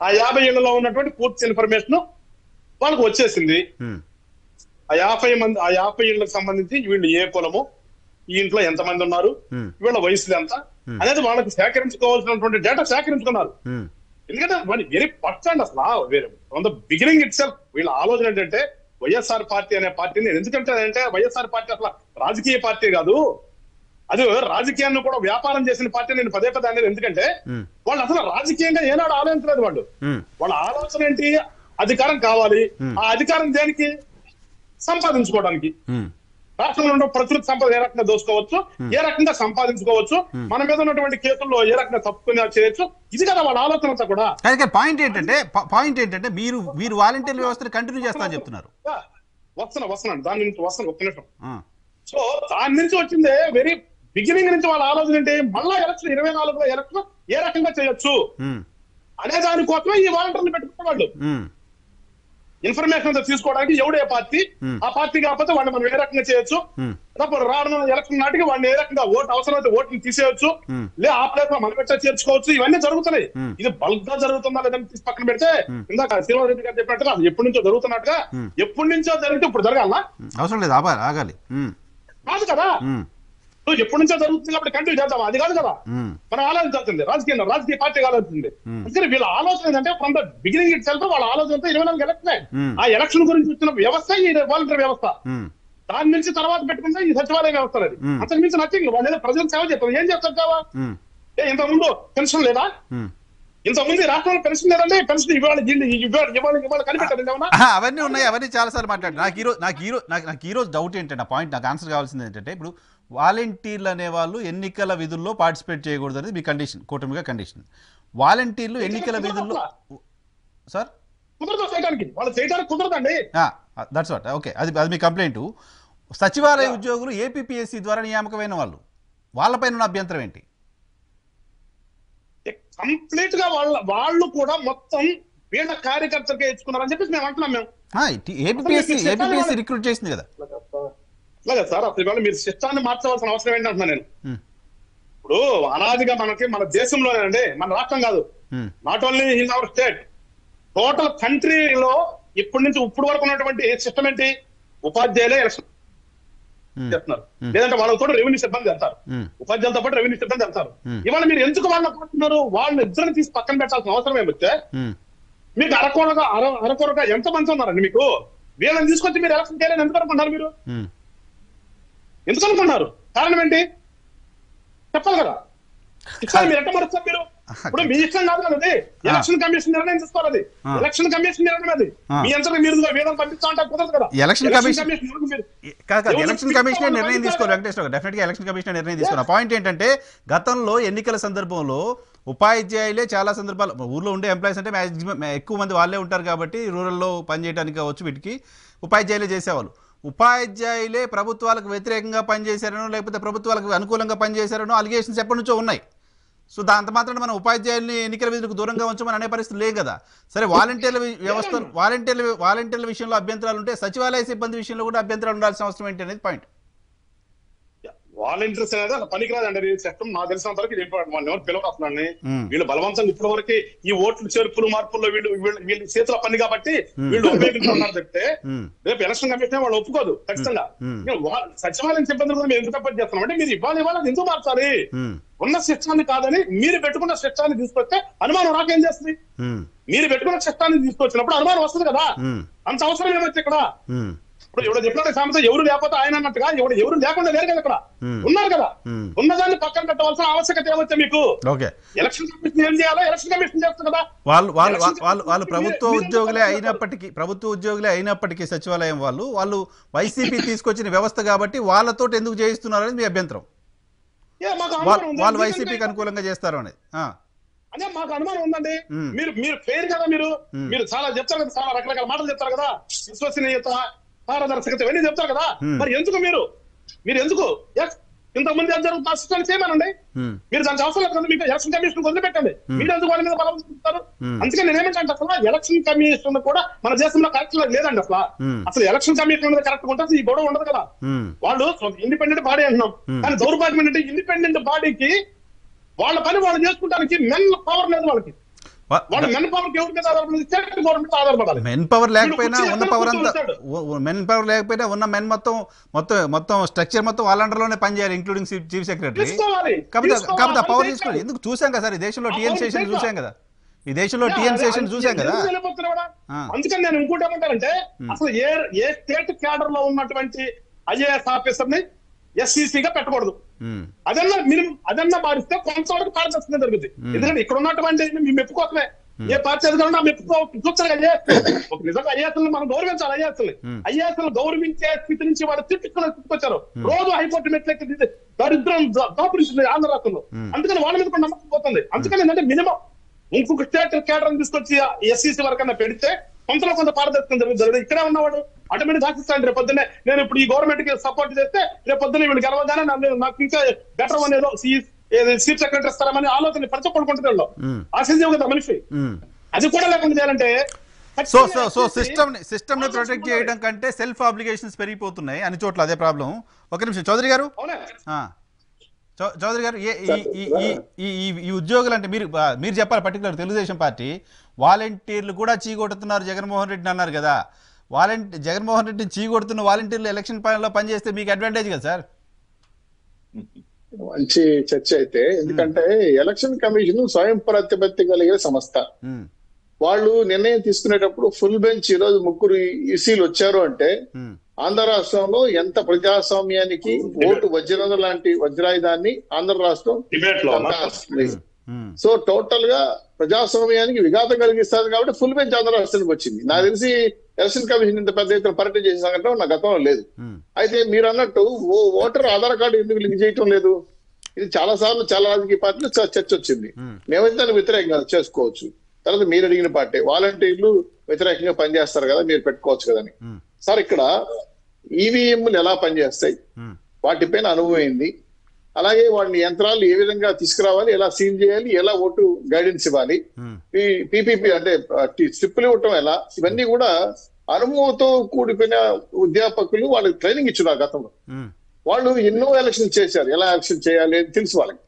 ఆ 50 ఏళ్లలో ఉన్నటువంటి పూర్తి ఇన్ఫర్మేషన్ వాళ్ళకు వచ్చేసింది. ఆ 50 ఏళ్ళకి సంబంధించి వీళ్ళు ఏ కులము, ఈ ఇంట్లో ఎంతమంది ఉన్నారు, వీళ్ళ వయసులు ఎంత అనేది వాళ్ళకి సేకరించుకోవాల్సినటువంటి డేటా సేకరించుకున్నారు. ఎందుకంటే వెరీ ఫస్ట్ అండ్ అసలు బిగినింగ్ ఇట్ సెల్ఫ్ వీళ్ళ ఆలోచన ఏంటంటే వైఎస్ఆర్ పార్టీ అనే పార్టీని, ఎందుకంటే వైఎస్ఆర్ పార్టీ అసలు రాజకీయ పార్టీ కాదు, అది రాజకీయాన్ని కూడా వ్యాపారం చేసిన పార్టీ నేను పదే పదే అనేది. ఎందుకంటే వాళ్ళు అసలు రాజకీయంగా ఏనాడు ఆలోచించలేదు. వాళ్ళ ఆలోచన ఏంటి? అధికారం కావాలి. ఆ అధికారం దేనికి? సంపాదించుకోవడానికి. రాష్ట్రంలో ఉన్న ప్రకృతి సంపద ఏ రకంగా దోసుకోవచ్చు, ఏ రకంగా సంపాదించుకోవచ్చు, మన మీద ఉన్నటువంటి కేసుల్లో ఏ రకంగా తప్పుకుని చేయొచ్చు, ఇది కదా వాళ్ళ ఆలోచన అంతా కూడా. పాయింట్ ఏంటంటే మీరు వాలంటీర్ వ్యవస్థను కంటిన్యూ చేస్తారని చెప్తున్నారు. వస్తున్నాను దాని నుంచి వస్తాను ఒక్క నిమిషం. సో దాని నుంచి వచ్చిందే వెరీ బిగినింగ్ నుంచి వాళ్ళ ఆలోచన ఏంటి? మళ్ళా ఎలక్షన్ 24లో ఎలక్షన్ ఏ రకంగా చేయొచ్చు అనే దానికోసమే ఈ వాలంటీర్లు పెట్టుకున్నాడు. ఇన్ఫర్మేషన్ తీసుకోవడానికి ఎవడే పార్టీ, ఆ పార్టీ కాకపోతే వాడిని మనం ఏ రకంగా చేయొచ్చు, రానున్న ఎలక్షన్ నాటికి వాడిని ఏ రకంగా ఓటు అవసరమైతే ఓటుని తీసేయచ్చు, లే ఆ ప్లేస్ లో మనం పెట్టా చేర్చుకోవచ్చు. ఇవన్నీ జరుగుతున్నాయి. ఇది బల్క్ గా జరుగుతుందా లేదని తీసి పక్కన పెడితే, ఇందాక శ్రీనివాసరెడ్డి గారు చెప్పినట్టుగా ఎప్పటి నుంచో జరుగుతున్నట్టుగా ఎప్పటి నుంచో జరిగితే ఇప్పుడు జరగాలనా? అవసరం లేదు, ఆగాలి కాదు కదా. ఎప్పటి నుంచో జరుగుతుంది కాబట్టి కంటిన్యూ చేద్దాం, అది కాదు కదా మనం ఆలోచించాల్సింది. రాజకీయ పార్టీ ఆలోచించింది. అందుకని వీళ్ళ ఆలోచన ఏంటంటే from the beginning it self వాళ్ళ ఆలోచనతో 24 ఎలక్షన్, ఆ ఎలక్షన్ గురించి వచ్చిన వ్యవస్థ ఈ వాలంటీర్ వ్యవస్థ. దాని నుంచి తర్వాత పెట్టుకుంటే ఈ సచివాలయ వ్యవస్థ. అది అంతకు మించి నచ్చింది. వాళ్ళు ఏదో ప్రజలకు సేవ చేస్తారు. ఏం చేస్తారు సేవ? ఇంతకుముందు పెన్షన్ లేదా? ఇంతకుముందు రాష్ట్రంలో పెన్షన్ లేదండి. పెన్షన్ ఇవాళ కనిపెట్టారు. అవన్నీ ఉన్నాయి, అవన్నీ చాలా సార్లు మాట్లాడారు. నాకు ఈ రోజు డౌట్ ఏంటంటే, పాయింట్ నాకు ఆన్సర్ కావాల్సింది ఏంటంటే, ఇప్పుడు వాలంటీర్లు అనేవాళ్ళు ఎన్నికల విధుల్లో పార్టిసిపేట్ చేయకూడదు అనేది మీ కండిషన్, కూటమిగా కండిషన్. వాలంటీర్లు ఎన్నికల విధుల్లో సార్ వాళ్ళు చేయడానికి కుదరదండి. That's what. ఓకే, అది మీ కంప్లైంట్. సచివాలయ ఉద్యోగులు ఏపీపీఎస్సీ ద్వారా నియామకమైన వాళ్ళపైన ఉన్న అభ్యంతరం ఏంటి? కంప్లీట్ గా వాళ్ళు కూడా మొత్తం వీళ్ళ కార్యకర్తలకే ఇచ్చుకున్నారని చెప్పేసి మేము అంటున్నాం. మేము ఏపీపీఎస్సీ రిక్రూట్ చేసింది కదా. అలాగే సార్, అసలు ఇవాళ మీరు సిస్టాన్ని మార్చవలసిన అవసరం ఏంటంటున్నా నేను. ఇప్పుడు అనాదిగా మన దేశంలోనేనండి, మన రాష్ట్రం కాదు, not only in our state, total కంట్రీలో ఇప్పటి నుంచి ఇప్పుడు వరకు ఉన్నటువంటి సిస్టమ్ ఏంటి? ఉపాధ్యాయులే ఎలక్షన్ చెప్తున్నారు, లేదంటే వాళ్ళతో రెవెన్యూ సిబ్బంది వెళ్తారు, ఉపాధ్యాయులతో పాటు రెవెన్యూ సిబ్బంది వెళ్తారు. ఇవాళ మీరు ఎందుకు వాళ్ళని పడుతున్నారు? వాళ్ళని ఇద్దరిని తీసి పక్కన పెట్టాల్సిన అవసరం ఏమిస్తే, మీకు అరకొరగా ఎంత మంది ఉన్నారండి మీకు? వీళ్ళని తీసుకొచ్చి మీరు ఎలక్షన్ చేయాలని ఎందుకు అనుకుంటున్నారు? మీరు ఎందుకు అనుకున్నారు? కారణం ఏంటి చెప్పాలి కదా. ఇట్లా మీరు ఎట్లా మరుస్తారు? మీరు ఇప్పుడు మీ ఇష్టం కాదు కదా, అది ఎలక్షన్ కమిషన్ నిర్ణయం తీసుకోవాలి. అది ఎలక్షన్ కమిషన్ నిర్ణయం. అది మీ అంతా మీరు వీళ్ళని పంపిస్తా అంటే కుదరదు కదా. ఎలక్షన్ కమిషన్ నిర్ణయం తీసుకోవాలి వెంకటేశ్వర, డెఫినెట్ గా ఎలక్షన్ కమిషన్ నిర్ణయం తీసుకోవాలి. పాయింట్ ఏంటంటే, గతంలో ఎన్నికల సందర్భంలో ఉపాధ్యాయులే చాలా సందర్భాలు, ఊర్లో ఉండే ఎంప్లాయీస్ అంటే మ్యాక్సిమం ఎక్కువ మంది వాళ్ళే ఉంటారు కాబట్టి రూరల్లో పనిచేయడానికి కావచ్చు, వీటికి ఉపాధ్యాయులే చేసేవాళ్ళు. ఉపాధ్యాయులే ప్రభుత్వాలకు వ్యతిరేకంగా పనిచేశారనో లేకపోతే ప్రభుత్వాలకు అనుకూలంగా పనిచేశారనో అలిగేషన్స్ ఎప్పటి నుంచో ఉన్నాయి. సో దాంతో మాత్రం మనం ఉపాధ్యాయుల్ని ఎన్నికల విధులకు దూరంగా ఉంచమని అనే పరిస్థితి లేదు కదా. సరే, వాలంటీర్ల వ్యవస్థ వాలంటీర్ల విషయంలో అభ్యంతరాలు ఉంటే సచివాలయ సిబ్బంది విషయంలో కూడా అభ్యంతరాలు ఉండాల్సిన అవసరం ఏంటి అనేది పాయింట్. వాలంటీర్స్ అనేది అసలు పనికిరాదండి. చట్టం నాకు తెలిసినంత వరకు ఇది ఇంపార్టెంట్. వాళ్ళు ఎవరు పిలవరాస్తున్నాండి. వీళ్ళు బలవంతంగా ఇప్పటి వరకు ఈ ఓట్లు చేర్పులు మార్పుల్లో వీళ్ళు చేతుల పని కాబట్టి వీళ్ళు ఉపయోగించుకున్నారు చెప్తే, రేపు ఎలక్షన్ కమిషన్ వాళ్ళు ఒప్పుకోదు ఖచ్చితంగా. సచివాలయం సిబ్బంది కూడా మేము ఎందుకు సపోర్ట్ చేస్తున్నాం అంటే, మీరు ఇవాళ ఎందుకు మార్చాలి? ఉన్న శిక్షాన్ని కాదని మీరు పెట్టుకున్న శిక్షాన్ని తీసుకొస్తే అనుమానం రాకేం చేస్తుంది? మీరు పెట్టుకున్న చట్టాన్ని తీసుకొచ్చినప్పుడు అనుమానం వస్తుంది కదా. అంత అవసరం ఏమొచ్చి ఇక్కడ? ఇప్పుడు ఎవరు చెప్పినట్టు సామెత ఎవరు లేకపోతే ఆయన అన్నట్టుగా ఎవరు లేకుండా లేరు కదా, ఇక్కడ ఉన్నారు కదా. ఉన్నదాన్ని పక్కన పెట్టవలసిన ఆవశ్యకత ఏమొచ్చా మీకు? ఎలక్షన్ కమిషన్ ఏం చేయాలో ఎలక్షన్ కమిషన్ చేస్తారు కదా. వాళ్ళు ప్రభుత్వ ఉద్యోగులే అయినప్పటికీ సచివాలయం వాళ్ళు వైసీపీ తీసుకొచ్చిన వ్యవస్థ కాబట్టి వాళ్ళతో ఎందుకు చేయిస్తున్నారని మీ అభ్యంతరం? వాళ్ళు వైసీపీకి అనుకూలంగా చేస్తారు అనేది అదే మాకు అనుమానం ఉందండి. మీరు ఫెయిర్ కదా, మీరు చాలా చెప్తారు కదా, చాలా రకరకాల మాటలు చెప్తారు కదా, విశ్వసనీయత, పారదర్శకత ఇవన్నీ చెప్తారు కదా. మరి ఎందుకు మీరు ఎందుకు ఇంతకుముందు ఏం జరుగుతుంది సిస్టమ్ చేయమనండి. మీరు దానికి అవసరం లేదు కదా. మీకు ఎలక్షన్ కమిషన్ వదిలిపెట్టండి. మీరు ఎందుకు వాళ్ళ మీద బలం చూపుతారు? అందుకే నేనేమంటే అసలు ఎలక్షన్ కమిషన్ కూడా మన దేశంలో కరెక్ట్ లేదండి. అసలు ఎలక్షన్ కమిషన్ కరెక్ట్ ఉంటుంది, ఈ గొడవ ఉండదు కదా. వాళ్ళు ఇండిపెండెంట్ బాడీ అంటున్నాం, కానీ దౌర్భాగ్యం ఏంటంటే ఇండిపెండెంట్ బాడీకి వాళ్ళ పని వాళ్ళు చేసుకోవడానికి మెన్ పవర్ లేదు. వాళ్ళకి మెన్ పవర్ లేకపోయినా ఉన్న మెన్ మొత్తం స్ట్రక్చర్ మొత్తం వాళ్ళ అండర్లోనే పనిచేయాలి, ఇంక్లూడింగ్ చీఫ్ సెక్రటరీ. కాబట్టి పవర్ తీసుకోవాలి. ఎందుకు చూసాం కదా సార్, ఈ దేశంలో టీఎన్ స్టేషన్ చూసాం కదా, అందుకని నేను ఇంకోటి ఏమంటానంటే, అసలు ఏ స్టేట్ క్యాడర్ లో ఉన్నటువంటి ఐఏఎస్ ఆఫీసర్ ని ఎస్సీసీగా పెట్టకూడదు. అదన్నా మారిస్తే కొంతవరకు పారదర్శకంగా జరుగుతుంది. ఎందుకంటే ఇక్కడ ఉన్నటువంటి మీ మెప్పు కోసమే ఏ పార్టీ అధికారులు ఆ మెప్పు చూస్తారు. నిజంగా ఐఏఎస్లు మనం గౌరవించాలి. ఐఏఎస్లు గౌరవించే స్థితి నుంచి వాళ్ళు తీసుకొచ్చారు. రోజు హైకోర్టు మెట్లెక్కి దరిద్రం దాపురించింది ఆంధ్ర రాష్ట్రంలో. అందుకని వాళ్ళ మీద కూడా నమ్మకం పోతుంది. అందుకని ఏంటంటే మినిమం ఇంకొక స్టేట్ కేడర్ తీసుకొచ్చి ఎస్సీసీ వరకన్నా పెడితే కొంతలో కొంత పారదర్శకం జరుగుతుంది. ఇక్కడే ఉన్నవాడు ఆటోమేటిక్ ఆశిస్తాను రేపు పొద్దున్నే నేను ఇప్పుడు ఈ గవర్నమెంట్ కి సపోర్ట్ చేస్తే రేపు పొద్దున్న వీళ్ళు గెలవగానే నాకు ఇంకా బెటర్ అనేదో చీఫ్ సెక్రటరీ ఇస్తారని ఆలోచన పరచపడుకుంటుంది. ఆశించావు కదా మనిషి. అది కూడా లేకుండా చేయాలంటే సో సిస్టమ్ ని ప్రొటెక్ట్ చేయడం కంటే సెల్ఫ్ ఆబ్లిగేషన్స్ పెరిగిపోతున్నాయి అన్ని చోట్ల. అదే ప్రాబ్లం. ఒక నిమిషం చౌదరి గారు, ఈ ఉద్యోగులు అంటే మీరు చెప్పాలి. పర్టికులర్ తెలుగుదేశం పార్టీ వాలంటీర్లు కూడా చీకొడుతున్నారు జగన్మోహన్ రెడ్డిని అన్నారు కదా. జగన్మోహన్ రెడ్డిని చీకొడుతున్న వాలంటీర్లు ఎలక్షన్ లో పనిచేస్తే మీకు అడ్వాంటేజ్ కదా సార్? మంచి చర్చ అయితే. ఎందుకంటే ఎలక్షన్ కమిషన్ స్వయం ప్రతిపత్తి కలిగిన సంస్థ. వాళ్ళు నిర్ణయం తీసుకునేటప్పుడు ఫుల్ బెంచ్ ఈ రోజు 3 ఈసీలు వచ్చారు అంటే ఆంధ్ర రాష్ట్రంలో ఎంత ప్రజాస్వామ్యానికి ఓటు వజ్రం లాంటి వజ్రాయుధాన్ని ఆంధ్ర రాష్ట్రం. సో టోటల్ గా ప్రజాస్వామ్యానికి విఘాతం కలిగిస్తారు కాబట్టి ఫుల్ బెంచ్ ఆంధ్ర రాష్ట్రానికి వచ్చింది. నాకు తెలిసి ఎలక్షన్ కమిషన్ ఇంత పెద్ద ఎత్తున పర్యటన చేసిన సంఘటన నా గతంలో లేదు. అయితే మీరు అన్నట్టు ఓటర్ ఆధార్ కార్డు ఎందుకు లింక్ చేయటం లేదు? ఇది చాలా సార్లు చాలా రాజకీయ పార్టీలు చర్చ వచ్చింది. మేమైతే దాన్ని వ్యతిరేకంగా చేసుకోవచ్చు. తర్వాత మీరు అడిగిన పార్టీ వాలంటీర్లు వ్యతిరేకంగా పనిచేస్తారు కదా, మీరు పెట్టుకోవచ్చు కదని. సార్ ఇక్కడ ఈవీఎంలు ఎలా పనిచేస్తాయి, వాటిపైన అనుభవం ఏంది, అలాగే వాటిని యంత్రాలు ఏ విధంగా తీసుకురావాలి, ఎలా సీల్ చేయాలి, ఎలా ఓటు గైడెన్స్ ఇవ్వాలి, పీపీపీ అంటే స్లిప్పులు ఇవ్వటం ఎలా, ఇవన్నీ కూడా అనుభవంతో కూడిపోయిన అధ్యాపకులు వాళ్ళకి ట్రైనింగ్ ఇచ్చున్నారు గతంలో. వాళ్ళు ఎన్నో ఎలక్షన్ చేశారు, ఎలా ఎలక్షన్ చేయాలి అని తెలుసు వాళ్ళకి.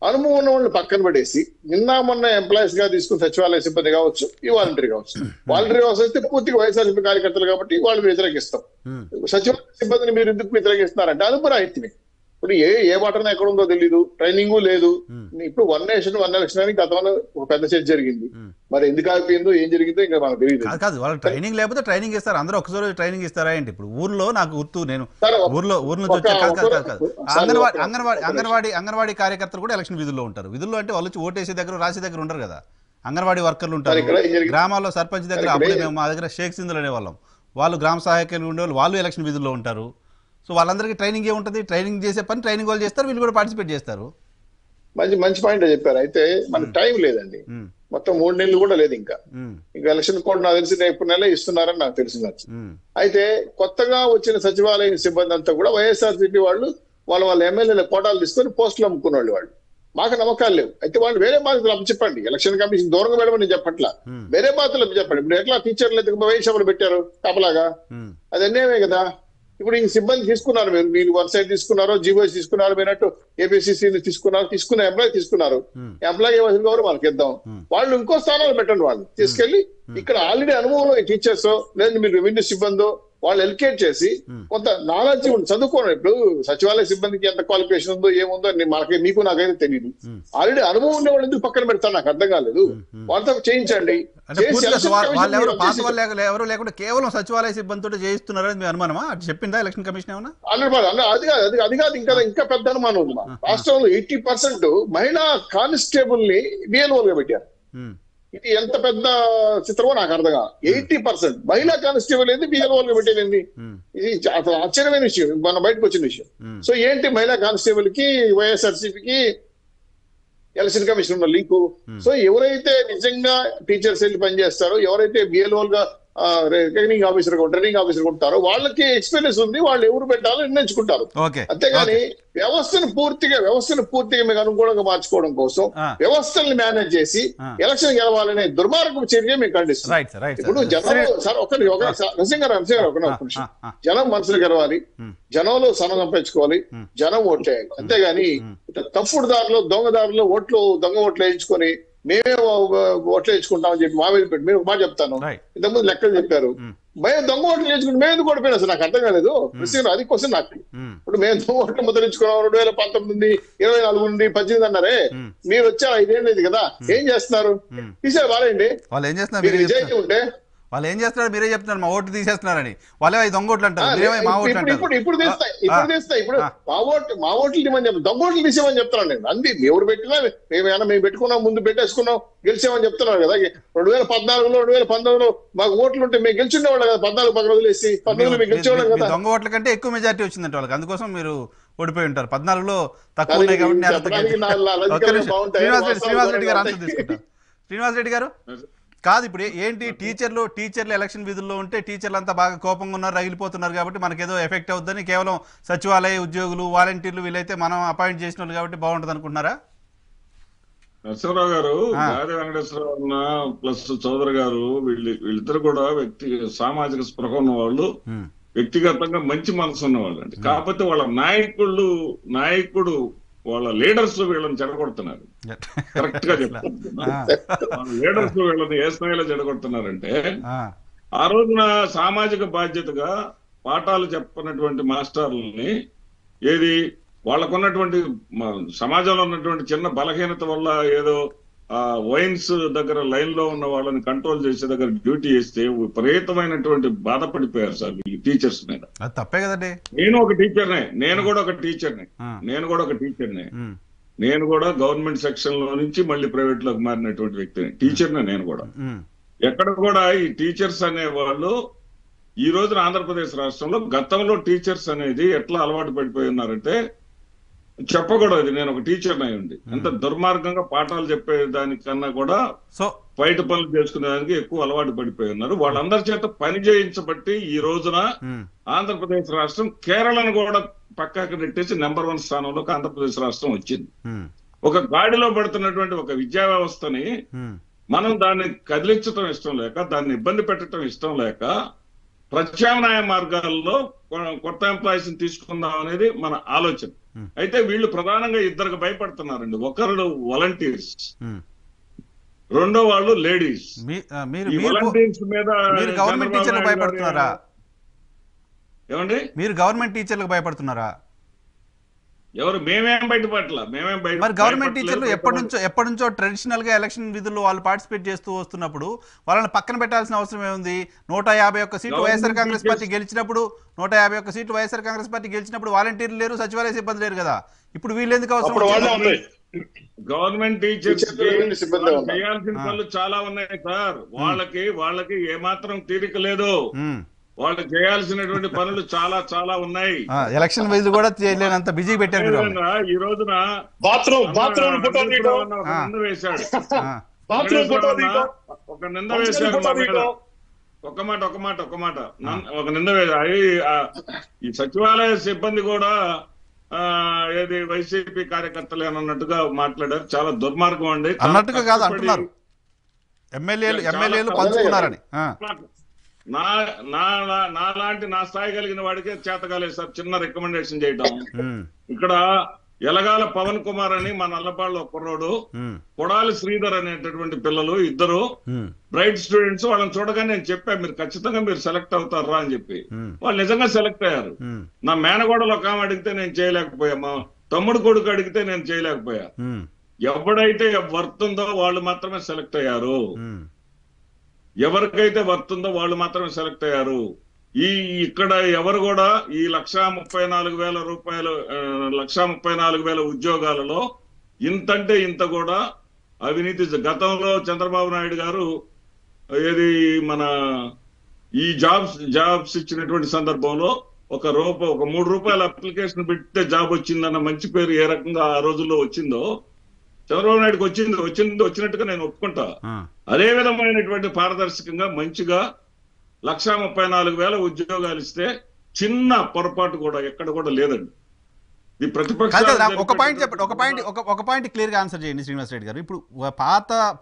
అనుభవం ఉన్న వాళ్ళని పక్కన పడేసి నిన్న మొన్న ఎంప్లాయీస్ గా తీసుకుని సచివాలయ సిబ్బంది కావచ్చు, ఈ వాలంటీర్ కావచ్చు. వాలంటీర్ వ్యవస్థ అయితే పూర్తిగా వైఎస్ఆర్సీపీ కార్యకర్తలు కాబట్టి వాళ్ళు వ్యతిరేకిస్తాం. సచివాలయ సిబ్బందిని మీరు ఎందుకు వ్యతిరేకిస్తున్నారంటే అనుభరాయితీ. ఇప్పుడు ఏ వాటర్ ఎక్కడ ఉందో తెలీదు, ట్రైనింగ్ లేదు. ఇప్పుడు 1 నేషన్ 1 ఎలక్షన్ అని గతంలో ఒక పెద్ద చర్చ జరిగింది. మరి ఎందుకు ఆగిపోయిందో ఏం జరిగిందో ఇంకా మనకు తెలియదు. కాదు వాళ్ళకి ట్రైనింగ్ లేకపోతే ట్రైనింగ్ ఇస్తారు. అందరూ ఒకసారి ట్రైనింగ్ ఇస్తారా ఏంటి? ఇప్పుడు ఊర్లో నాకు గుర్తు, నేను ఊర్లో నుంచి వచ్చే అంగన్వాడీ కార్యకర్తలు కూడా ఎలక్షన్ విధుల్లో ఉంటారు. విధుల్లో అంటే వాళ్ళు వచ్చి ఓటేసే దగ్గర రాసే దగ్గర ఉంటారు కదా. అంగన్వాడీ వర్కర్లు ఉంటారు. గ్రామాల్లో సర్పంచ్ దగ్గర అప్పుడే మేము మా దగ్గర షేక్ సింధులు అనేవాళ్ళం. వాళ్ళు గ్రామ సహాయకులు ఉండేవాళ్ళు, వాళ్ళు ఎలక్షన్ విధుల్లో ఉంటారు. సో వాళ్ళందరికీ ట్రైనింగ్ ఏముంటుంది? ట్రైనింగ్ చేసే పని ట్రైనింగ్ వాళ్ళు చేస్తారు, వీళ్ళు కూడా పార్టిసిపేట్ చేస్తారు. మంచి పాయింట్ చెప్పారు. అయితే మనకు టైం లేదండి, మొత్తం 3 నెలలు కూడా లేదు ఇంకా ఎలక్షన్ కూడా. నాకు తెలిసి రేపు నెల ఇస్తున్నారని నాకు తెలిసింది. అయితే కొత్తగా వచ్చిన సచివాలయ సిబ్బంది అంతా కూడా వైఎస్ఆర్సీపీ వాళ్ళు వాళ్ళ ఎమ్మెల్యేల కోటాలు తీసుకొని పోస్టులు అమ్ముకున్న వాళ్ళు. మాకు నమ్మకాలు లేవు. అయితే వాళ్ళు వేరే బాధ్యతలు చెప్పండి. ఎలక్షన్ కమిషన్ దూరంగా పెట్టమని చెప్పట్లా, వేరే బాధ్యతలు చెప్పండి. ఇప్పుడు ఎట్లా టీచర్లు ఎందుకు వైద్యశాఖలు పెట్టారు కాపలాగా? అది అన్యాయమే కదా. ఇప్పుడు ఈ సిబ్బంది తీసుకున్నారు, మీరు 1 సైడ్ తీసుకున్నారో, జీవోస్ తీసుకున్నారు, మీరట్టు ఏపీసీసీ తీసుకున్న ఎంప్లాయీ తీసుకున్నారు. ఎంప్లాయీ ఇవ్వాల్సిన గౌరవం వాళ్ళకి ఇద్దాం. వాళ్ళు ఇంకో స్థానాలు పెట్టండి. వాళ్ళు తీసుకెళ్లి ఇక్కడ ఆల్రెడీ అనుభవంలో టీచర్స్ లేదు మీరు రెవెన్యూ సిబ్బందో వాళ్ళు ఎలికేట్ చేసి కొంత నాలెడ్జ్ చదువుకోండి. ఇప్పుడు సచివాలయ సిబ్బందికి ఎంత క్వాలిఫికేషన్ ఉందో ఏముందో మీకు నాకైతే తెలియదు. ఆల్రెడీ అనుభవం ఉండే వాళ్ళు ఎందుకు పక్కన పెడతారు నాకు అర్థం కాలేదు. వాళ్ళతో చేయించండి. ఎవరు లేకుండా కేవలం సచివాలయ సిబ్బందితో చేయిస్తున్నారని మీ అనుమానమా? అది చెప్పిందా ఎలక్షన్ కమిషన్ ఏమన్నా? అది కాదు, ఇంకా పెద్ద అనుమానం ఉంది. రాష్ట్రంలో 80% మహిళా కానిస్టేబుల్ ని బిఎల్ఓ గా పెట్టారు. ఇది ఎంత పెద్ద చిత్రమో నాకు అర్థం కాదు. 80% మహిళా కానిస్టేబుల్ ఏంది బిఎల్ఓలుగా పెట్టేది? ఇది అసలు ఆశ్చర్యమైన విషయం, మన బయటకు వచ్చిన విషయం. సో ఏంటి మహిళా కానిస్టేబుల్ కి వైఎస్ఆర్సీపీకి ఎలక్షన్ కమిషన్ ఉన్న లింకు? సో ఎవరైతే నిజంగా టీచర్స్ వెళ్ళి పనిచేస్తారో, ఎవరైతే బిఎల్ఓలుగా ట్రైనింగ్ ఆఫీసర్ ఉంటారో వాళ్ళకి ఎక్స్పీరియన్స్ ఉంది. వాళ్ళు ఎవరు పెట్టాలో నిర్ణయించుకుంటారు. అంతేగాని వ్యవస్థను పూర్తిగా మీకు అనుకూలంగా మార్చుకోవడం కోసం వ్యవస్థల్ని మేనేజ్ చేసి ఎలక్షన్ గెలవాలనే దుర్మార్గం చర్య మేము ఖండిస్తున్నాం. ఇప్పుడు జనం మనసులు గెలవాలి, జనంలో సనం సంపాదించుకోవాలి, జనం ఓట్లేయాలి. అంతేగాని తప్పుడు దారిలో దొంగ ఓట్లు వేయించుకొని మేమే ఓట్లు వేయించుకుంటామని చెప్పి మా మీద పెట్టి, మీరు ఒక మాట చెప్తాను. ఇంతకుముందు లెక్కలు చెప్పారు, మేము దొంగ ఓట్లు వేయించుకుంటే మేము ఎందుకు ఓడిపోయినా సార్ నాకు అర్థం కాలేదు. అది కోసం నాకు ఇప్పుడు మేము దొంగ ఓట్లు ముద్రించుకున్నాం 2019 24 నుండి 18 అన్నారే, మీరు వచ్చారు 5 ఏళ్ళు కదా, ఏం చేస్తున్నారు? తీసారు వాళ్ళండి. వాళ్ళు ఏం చేస్తున్నారు? నిజాయితీ ఉంటే వాళ్ళు ఏం చేస్తున్నారు మీరే చెప్తున్నారు, మా ఓటు తీసేస్తున్నారని. వాళ్ళే దొంగ ఓట్లు అంటారు, మీరేమో మా ఓట్లు అంటారు. ఇప్పుడు తీస్తా ఇప్పుడు మా ఓట్లు ఇవ్వమని చెప్తాను, దొంగ ఓట్లు తీసేమని చెప్తున్నాను నేను. అంది ఎవరు పెట్టినా మేము పెట్టుకున్నాం, ముందు పెట్టేసుకున్నాం, గెలిచామని చెప్తున్నారు కదా. 2014లో 2019లో మాకు ఓట్లు ఉంటే మేము గెలిచిండేవాళ్ళు కదా. 14 వదిలేసి 19లో మేము గెలిచేవాళ్ళం కదా. దొంగ ఓట్ల కంటే ఎక్కువ మెజారిటీ వచ్చిందంటే వాళ్ళకి, అందుకోసం మీరు ఓడిపోయి ఉంటారు. 14లో తక్కువ ఉన్నాయి కాబట్టి. శ్రీనివాస్ రెడ్డి గారు ఆన్సర్ తీసుకుంటారు. శ్రీనివాస్ రెడ్డి గారు కాదు, ఇప్పుడు ఏంటి టీచర్లు ఎలక్షన్ విధుల్లో ఉంటే టీచర్లు అంతా బాగా కోపంగా ఉన్నారు, రగిలిపోతున్నారు కాబట్టి మనకేదో ఎఫెక్ట్ అవుతుందని కేవలం సచివాలయ ఉద్యోగులు వాలంటీర్లు వీళ్ళైతే మనం అపాయింట్ చేసిన వాళ్ళు కాబట్టి బాగుంటుంది అనుకుంటున్నారా? నరసింహరావు గారు, గాది వెంకటేశ్వరరావు అన్న ప్లస్ చౌదరి గారు వీళ్ళిద్దరు కూడా సామాజిక స్పృహ ఉన్న వాళ్ళు, వ్యక్తిగతంగా మంచి మనసు ఉన్న వాళ్ళు అండి. కాకపోతే వాళ్ళ నాయకుడు వాళ్ళ లీడర్స్ వీళ్ళని చెడగొడుతున్నారు. కరెక్ట్ గా చెప్తున్నారు, లీడర్స్ వీళ్ళని ఏ స్థాయిలో చెడగొడుతున్నారంటే, ఆ రోజున సామాజిక బాధ్యతగా పాఠాలు చెప్పినటువంటి మాస్టర్లని వాళ్ళకున్నటువంటి సమాజంలో ఉన్నటువంటి చిన్న బలహీనత వల్ల ఏదో వైన్స్ దగ్గర లైన్ లో ఉన్న వాళ్ళని కంట్రోల్ చేసే దగ్గర డ్యూటీ చేస్తే విపరీతమైనటువంటి బాధపడిపోయారు సార్ వీళ్ళు టీచర్స్ మీద. తప్పే కదండి. నేను కూడా ఒక టీచర్నే నేను కూడా గవర్నమెంట్ సెక్షన్ లో నుంచి మళ్ళీ ప్రైవేట్ లోకి మారినటువంటి వ్యక్తిని, టీచర్నే నేను కూడా. ఎక్కడ కూడా ఈ టీచర్స్ అనే వాళ్ళు ఈ రోజున ఆంధ్రప్రదేశ్ రాష్ట్రంలో, గతంలో టీచర్స్ అనేది ఎట్లా అలవాటు పడిపోయి ఉన్నారంటే, చెప్పకూడదు నేను ఒక టీచర్ అయి ఉంది, ఎంత దుర్మార్గంగా పాఠాలు చెప్పే దానికన్నా కూడా బయట పనులు చేసుకునేదానికి ఎక్కువ అలవాటు పడిపోయి ఉన్నారు. వాళ్ళందరి చేత పని చేయించబట్టి ఈ రోజున ఆంధ్రప్రదేశ్ రాష్ట్రం కేరళను కూడా పక్కకి నెట్టేసి నెంబర్ 1 స్థానంలోకి ఆంధ్రప్రదేశ్ రాష్ట్రం వచ్చింది. ఒక గాడిలో పడుతున్నటువంటి ఒక విద్యా వ్యవస్థని మనం దాన్ని కదిలించడం ఇష్టం లేక, దాన్ని ఇబ్బంది పెట్టడం ఇష్టం లేక, ప్రత్యామ్నాయ మార్గాల్లో కొత్త ఎంప్లాయీస్ ని తీసుకుందాం అనేది మన ఆలోచన. అయితే వీళ్ళు ప్రధానంగా ఇద్దరికి భయపడుతున్నారండి. ఒకరు వాలంటీర్స్, రెండో వాళ్ళు లేడీస్. వాలంటీర్స్ మీద గవర్నమెంట్ టీచర్లకు భయపడుతున్నారా? ఏమండి, మీరు గవర్నమెంట్ టీచర్లకు భయపడుతున్నారా? ఎవరు? మేమేం బయటపట్ల. మరి గవర్నమెంట్ టీచర్లు ఎప్పటి నుంచో ట్రెడిషనల్ గా ఎలక్షన్ విధుల్లో వాళ్ళు పార్టిసిపేట్ చేస్తూ వస్తున్నప్పుడు వాళ్ళని పక్కన పెట్టాల్సిన అవసరం ఏముంది? 151 సీట్లు వైఎస్ఆర్ కాంగ్రెస్ పార్టీ గెలిచినప్పుడు 151 సీట్లు వైఎస్ఆర్ కాంగ్రెస్ పార్టీ గెలిచినప్పుడు వాలంటీర్లు లేరు, సచివాలయ సిబ్బంది లేరు కదా. ఇప్పుడు వీళ్ళు ఎందుకు అవసరం? గవర్నమెంట్ టీచర్స్ చేయాల్సిన పనులు చాలా ఉన్నాయి సార్. వాళ్ళకి ఏమాత్రం తీరిక లేదు. వాళ్ళు చేయాల్సినటువంటి పనులు చాలా చాలా ఉన్నాయి. ఎలక్షన్ వైజ్ కూడా చేయలేనంత బిజీ పెట్టారు. ఈ రోజున నింద వేశాడు ఒక నింద వేశాడు. ఈ సచివాలయ సిబ్బంది కూడా ఏది వైసీపీ కార్యకర్తలు అన్నట్టుగా మాట్లాడారు. చాలా దుర్మార్గం అండి. అన్నట్టుగా కాదు అంటున్నారు, ఎమ్మెల్యేలు పంచుకున్నారని. నా స్థాయి కలిగిన వాడికే చేతగాలేదు సార్ చిన్న రికమెండేషన్ చేయడం. ఇక్కడ ఎలగాల పవన్ కుమార్ అని మా నల్లపాళ్ళు ఒక్కరోడు, కొడాలి శ్రీధర్ అనేటటువంటి పిల్లలు ఇద్దరు బ్రైట్ స్టూడెంట్స్. వాళ్ళని చూడగానే నేను చెప్పా, మీరు ఖచ్చితంగా మీరు సెలెక్ట్ అవుతారా అని చెప్పి. వాళ్ళు నిజంగా సెలెక్ట్ అయ్యారు. నా మేనగోడలు ఒక ఆమె అడిగితే నేను చేయలేకపోయా, మా తమ్ముడు కొడుకు అడిగితే నేను చేయలేకపోయా. ఎవడైతే వర్త్ ఉందో వాళ్ళు మాత్రమే సెలెక్ట్ అయ్యారు. ఎవరికైతే వర్తుందో వాళ్ళు మాత్రమే సెలెక్ట్ అయ్యారు. ఇక్కడ ఎవరు కూడా ఈ 1,34,000 రూపాయలు 1,34,000 ఉద్యోగాలలో ఇంతంటే ఇంత కూడా అవినీతి. గతంలో చంద్రబాబు నాయుడు గారు ఈ జాబ్స్ ఇచ్చినటువంటి సందర్భంలో ఒక 3 రూపాయల అప్లికేషన్ పెడితే జాబ్ వచ్చిందన్న మంచి పేరు ఏ రకంగా ఆ రోజుల్లో వచ్చిందో చంద్రబాబు నాయుడుకి వచ్చినట్టుగా నేను ఒప్పుకుంటా. అదే విధమైనటువంటి పారదర్శకంగా మంచిగా 1,34,000 ఉద్యోగాలు ఇస్తే చిన్న పొరపాటు కూడా ఎక్కడ కూడా లేదండి. ఈ ప్రతిపక్షాలు ఒక పాయింట్ క్లియర్ గా ఆన్సర్ చేయండి శ్రీనివాస్ రెడ్డి గారు. ఇప్పుడు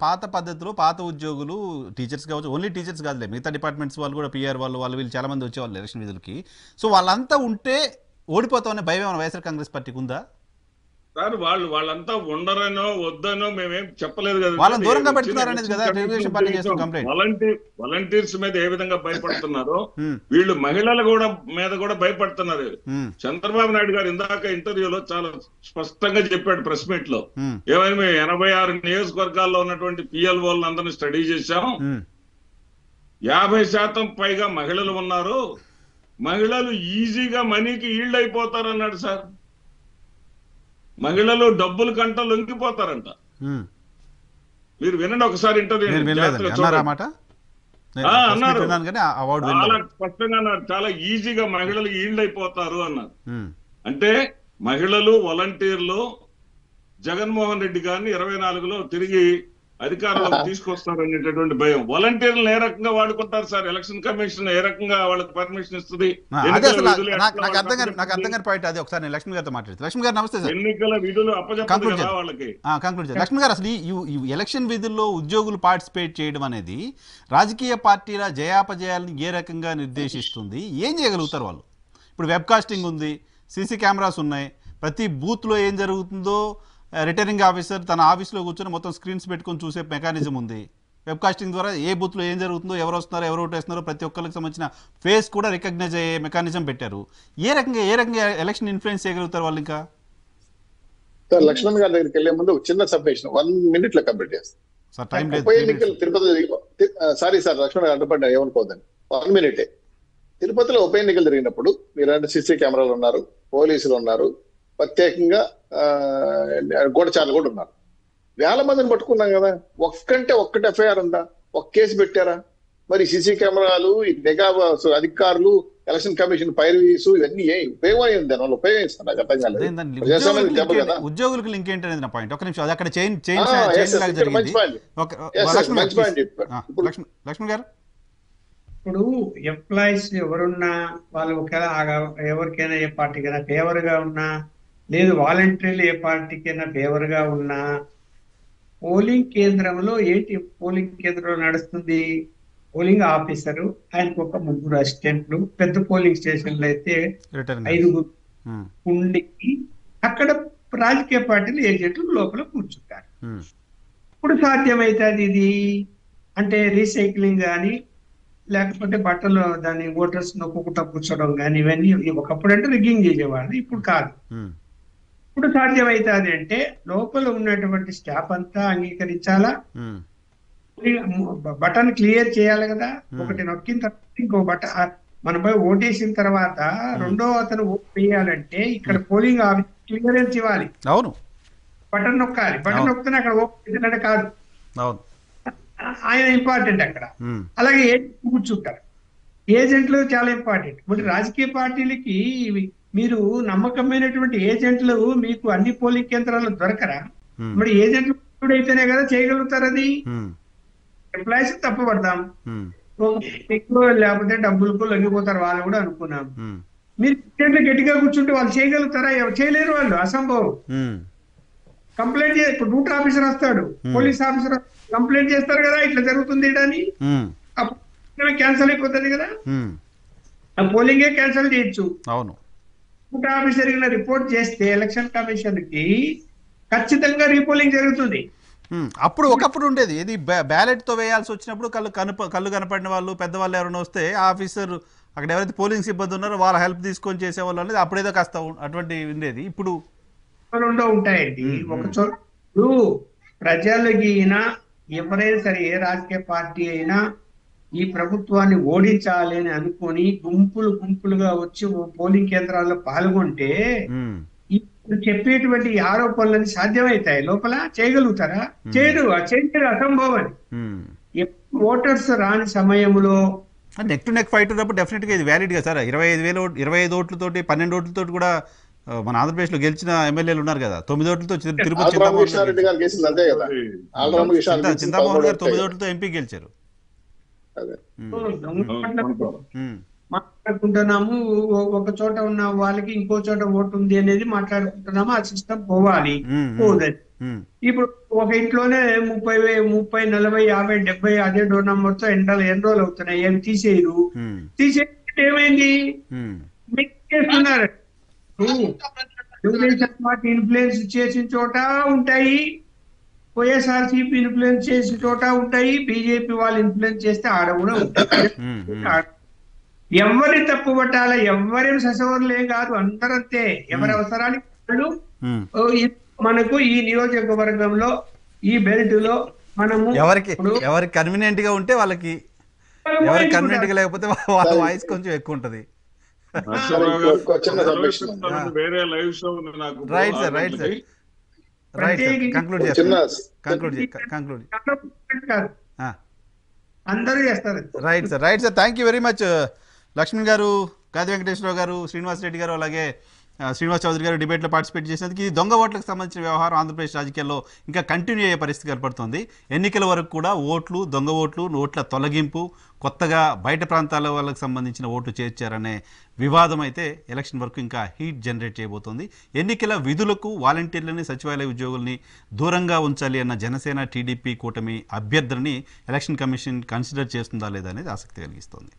పాత పద్ధతిలో పాత ఉద్యోగులు, టీచర్స్ కావచ్చు, ఓన్లీ టీచర్స్ కాదులే, మిగతా డిపార్ట్మెంట్స్ వాళ్ళు కూడా, పిఆర్ వాళ్ళు వీళ్ళు చాలా మంది వచ్చేవాళ్ళు ఎలక్షన్ విధులకి. సో వాళ్ళంతా ఉంటే ఓడిపోతామనే భయం ఏమైనా వైఎస్ఆర్ కాంగ్రెస్ పార్టీకి ఉందా? సార్ వాళ్ళంతా ఉండరనో వద్దనో మేమేం చెప్పలేదు కదా. వాళ్ళని దూరంగా పెడుతున్నారనేది కదా తెలుగుదేశం పార్టీ చేస్తున్న కంప్లైంట్. వాలంటీర్స్ మీద ఏ విధంగా భయపడుతున్నారో వీళ్ళు మహిళల మీద కూడా భయపడుతున్నారు. చంద్రబాబు నాయుడు గారు ఇందాక ఇంటర్వ్యూలో చాలా స్పష్టంగా చెప్పాడు ప్రెస్ మీట్ లో. ఏమైనా మేము 86 నియోజకవర్గాల్లో ఉన్నటువంటి పిఎల్ఓలను అందరినీ స్టడీ చేశాం. 50% పైగా మహిళలు ఉన్నారు, మహిళలు ఈజీగా మనీకి ఈల్డ్ అయిపోతారన్నాడు సార్. మహిళలు డబ్బుల కంట లొంగిపోతారంట. మీరు వినండి ఒకసారి ఇంటర్వ్యూ. అన్నారు, చాలా స్పష్టంగా అన్నారు, చాలా ఈజీగా మహిళలు ఈల్డ్ అయిపోతారు అన్నారు. అంటే మహిళలు వాలంటీర్లు జగన్మోహన్ రెడ్డి గారిని 24లో తిరిగి అధికారంలోకి తీసుకొస్తారనేటటువంటి భయం. వాలంటీర్లను ఏ రకంగా వాడుకుంటారు సార్? ఎలక్షన్ కమిషన్ ఏ రకంగా వాళ్ళకి పర్మిషన్ ఇస్తుంది? ఎన్నికల విధులు అప్పచెప్పదు కదా వాళ్ళకి. లక్ష్మణ్ గారు, అసలు ఈ ఎలక్షన్ విధుల్లో ఉద్యోగులు పార్టిసిపేట్ చేయడం అనేది రాజకీయ పార్టీల జయాపజయాలను ఏ రకంగా నిర్దేశిస్తుంది? ఏం చేయగలుగుతారు వాళ్ళు? ఇప్పుడు వెబ్ కాస్టింగ్ ఉంది, సీసీ కెమెరాస్ ఉన్నాయి, ప్రతి బూత్లో ఏం జరుగుతుందో రిటర్నింగ్ ఆఫీసర్ తన ఆఫీస్లో కూర్చొని మొత్తం స్క్రీన్స్ పెట్టుకొని చూసే మెకానిజం ఉంది. వెబ్కాస్టింగ్ ద్వారా ఏ బూత్లో ఏం జరుగుతుందో, ఎవరు వస్తున్నారో, ఎవరు ఓటేస్తున్నారో ప్రతి ఒక్కరికి సంబంధించిన ఫేస్ కూడా రికగ్నైజ్ అయ్యే మెకానిజం పెట్టారు. ఏ రకంగా ఎలక్షన్ ఇన్ఫ్లుయెన్స్ చేయగలుగుతారు వాళ్ళు? ఇంకా లక్ష్మణ్ గారి దగ్గరికి వెళ్లే ముందు చిన్న సబ్మిషన్ 1 minute లో కంప్లీట్ చేస్తాం. ఉప ఎన్నికలు తిరుపతి, సారీ సార్ లక్ష్మణ్ గారు అడ్డుపడ్డా, ఏమనుకోదండి, 1 minute. తిరుపతిలో ఉప ఎన్నికలు జరిగినప్పుడు మీరంటే సీసీ కెమెరాలు ఉన్నారు, పోలీసులు ఉన్నారు, ప్రత్యేకంగా గూఢచారులు కూడా ఉన్నారు. వేల మందిని పట్టుకున్నాం కదా, ఒక్కటి ఎఫ్ఐఆర్ ఉందా? ఒక కేసు పెట్టారా? మరి సీసీ కెమెరాలు, ఈ నిఘా అధికారులు, ఎలక్షన్ కమిషన్ పైరవీస్, ఇవన్నీ ఉపయోగం అయింది, దానివల్ల ఉపయోగిస్తాను. నాకు అర్థం కాలేదు. ప్రజాస్వామ్యం దెబ్బ కదా. ఉద్యోగులకు లింక్ ఏంటనేది నా పాయింట్. ఒక నిమిషం, అది అక్కడ మంచి పాయింట్ చెప్పారు లక్ష్మణ్ గారు. ఇప్పుడు ఎంప్లాయీస్ ఎవరున్నా వాళ్ళు ఒకవేళ ఎవరికైనా ఏ పార్టీకైనా ఫేవర్ గా ఉన్నా, లేదు వాలంటీర్లు ఏ పార్టీకైనా ఫేవర్ గా ఉన్నా, పోలింగ్ కేంద్రంలో ఏంటి పోలింగ్ కేంద్రంలో నడుస్తుంది? పోలింగ్ ఆఫీసరు, ఆయనకు ఒక 3 అసిస్టెంట్లు, పెద్ద పోలింగ్ స్టేషన్లు అయితే 5 ఉండి అక్కడ రాజకీయ పార్టీలు ఏజెంట్లు లోపల కూర్చుంటారు. ఇప్పుడు సాధ్యమవుతుంది ఇది అంటే రీసైక్లింగ్ కానీ, లేకపోతే బట్టలు దాన్ని ఓటర్స్ నొక్కుకుంటా కూర్చోడం కానీ, ఇవన్నీ ఒకప్పుడు అంటే రిగ్గింగ్ చేసేవాళ్ళు, ఇప్పుడు కాదు. ఇప్పుడు సాధ్యమవుతుంది అంటే లోపల ఉన్నటువంటి స్టాఫ్ అంతా అంగీకరించాలా, బటన్ క్లియర్ చేయాలి కదా. ఒకటి నొక్కిన తర్వాత ఇంకో బటన్ మనపై ఓటేసిన తర్వాత రెండో అతను ఓటు వేయాలంటే ఇక్కడ పోలింగ్ ఆఫీస్ క్లియరెన్స్ ఇవ్వాలి. అవును, బటన్ నొక్కాలి. బటన్ నొక్కితే అక్కడ ఓటు కాదు, ఆయన ఇంపార్టెంట్ అక్కడ. అలాగే ఏజెంట్లు కూర్చుంటారు, ఏజెంట్లు చాలా ఇంపార్టెంట్. మరి రాజకీయ పార్టీలకి మీరు నమ్మకమైనటువంటి ఏజెంట్లు మీకు అన్ని పోలింగ్ కేంద్రాల్లో దొరకరా? మరి ఏజెంట్లు అయితేనే కదా చేయగలుగుతారు. అది ఎంప్లాయీస్ తప్పబడతాం, లేకపోతే డబ్బులకు లొంగిపోతారు వాళ్ళు కూడా అనుకున్నాం. మీరు ఏజెంట్లు గట్టిగా కూర్చుంటే వాళ్ళు చేయగలుగుతారా? చేయలేరు, వాళ్ళు అసంభవం. కంప్లైంట్ ఇప్పుడు రూట్ ఆఫీసర్ వస్తాడు, పోలీస్ ఆఫీసర్ కంప్లైంట్ చేస్తారు కదా, ఇట్లా జరుగుతుంది అని, క్యాన్సల్ అయిపోతుంది కదా, ఆ పోలింగే క్యాన్సల్ చేయొచ్చు. అవును, రూట్ ఆఫీసర్ రిపోర్ట్ చేస్తే ఎలక్షన్ కమిషన్ కి ఖచ్చితంగా రీపోలింగ్ జరుగుతుంది. అప్పుడు ఒకప్పుడు ఉండేది ఇది, బ్యాలెట్ తో వేయాల్సి వచ్చినప్పుడు కళ్ళు కనపడిన వాళ్ళు, పెద్దవాళ్ళు ఎవరైనా వస్తే ఆఫీసర్ అక్కడ ఎవరైతే పోలింగ్ సిబ్బంది ఉన్నారో వాళ్ళ హెల్ప్ తీసుకొని చేసేవాళ్ళు అనేది అప్పుడేదో కాస్త అటువంటి ఉండేది. ఇప్పుడు రెండో ఉంటాయండి. ఒక చోట ప్రజలకి అయినా ఎవరైనా సరే, ఏ రాజకీయ పార్టీ అయినా ఈ ప్రభుత్వాన్ని ఓడించాలి అని అనుకుని గుంపులుగా వచ్చి పోలింగ్ కేంద్రాల్లో పాల్గొంటే ఇప్పుడు చెప్పేటువంటి ఆరోపణలని సాధ్యమవుతాయి. లోపల చేయగలుగుతారా? చేయరు, అసంభవం. ఓటర్స్ రాని సమయంలో నెక్ టు నెక్ ఫైట్ ఉన్నప్పుడు డెఫినెట్ గా ఇది వ్యాలిడ్ గా సార్. 25 ఓట్లతోటి 12 ఓట్లతోటి కూడా మన ఆంధ్రప్రదేశ్ లో గెలిచిన ఎమ్మెల్యేలు ఉన్నారు కదా. 9 ఓట్లతో తిరుపతి చింతామోహన్ గారు 9 ఓట్లతో ఎంపీ గెలిచారు. మాట్లాడుకుంటున్నాము, ఒక చోట ఉన్న వాళ్ళకి ఇంకో చోట ఓటు ఉంది అనేది మాట్లాడుకుంటున్నాము. ఆ సిస్టమ్ పోవాలి, పోదని. ఇప్పుడు ఒక ఇంట్లోనే 30, 40, 50, 70 అదే డోర్ నంబర్ తో ఎన్రోల్ అవుతున్నాయి. ఏమి తీసేయరు. తీసేస్తే ఏమైంది? చేస్తున్నారు. తెలుగుదేశం పార్టీ ఇన్ఫ్లుయెన్స్ చేసిన చోట ఉంటాయి, వైఎస్ఆర్సీపీ ఇన్ఫ్లుయెన్స్ చేసిన చోట ఉంటాయి, బీజేపీ వాళ్ళు ఇన్ఫ్లుయెన్స్ చేస్తే ఆడ కూడా ఉంటాయి. ఎవరిని తప్పు పట్టాలా? ఎవరేం ససవర్లేం కాదు, అందరంతే. ఎవరి అవసరానికి వాళ్ళు మనకు ఈ నియోజకవర్గంలో ఈ బెల్ట్ లో మనము ఎవరికి కన్వీనియంట్ గా ఉంటే వాళ్ళకి ఎవరు కన్వీనెంట్ గా లేకపోతే వాళ్ళ వాయిస్ కొంచెం ఎక్కువ ఉంటది. నరసింహరావు గారు, ఇంకో చిన్న సెలవు submission. ఇస్తున్నాను. వేరే లైవ్ షో ఉంది నాకు right sir, right sir, right sir, conclude చిన్న చేస్తాను, కంక్లూడ్ కాదు, అందరూ చేస్తారు. Right sir, right sir, thank you very much. Lakshman garu, Gadi Venkateswararao గారు, శ్రీనివాస్ రెడ్డి గారు, అలాగే శ్రీనివాస్ చౌదరి గారు డిబేట్లో పార్టిసిపేట్ చేసినందుకు. ఇది దొంగ ఓట్లకు సంబంధించిన వ్యవహారం ఆంధ్రప్రదేశ్ రాజకీయాల్లో ఇంకా కంటిన్యూ అయ్యే పరిస్థితి కనపడుతుంది. ఎన్నికల వరకు కూడా ఓట్లు, దొంగ ఓట్లు, ఓట్ల తొలగింపు, కొత్తగా బయట ప్రాంతాల వాళ్ళకి సంబంధించిన ఓట్లు చేర్చారనే వివాదం అయితే ఎలక్షన్ వరకు ఇంకా హీట్ జనరేట్ చేయబోతోంది. ఎన్నికల విధులకు వాలంటీర్లని, సచివాలయ ఉద్యోగుల్ని దూరంగా ఉంచాలి అన్న జనసేన, టీడీపీ కూటమి అభ్యర్థిని ఎలక్షన్ కమిషన్ కన్సిడర్ చేస్తుందా లేదా అనేది ఆసక్తి కలిగిస్తోంది.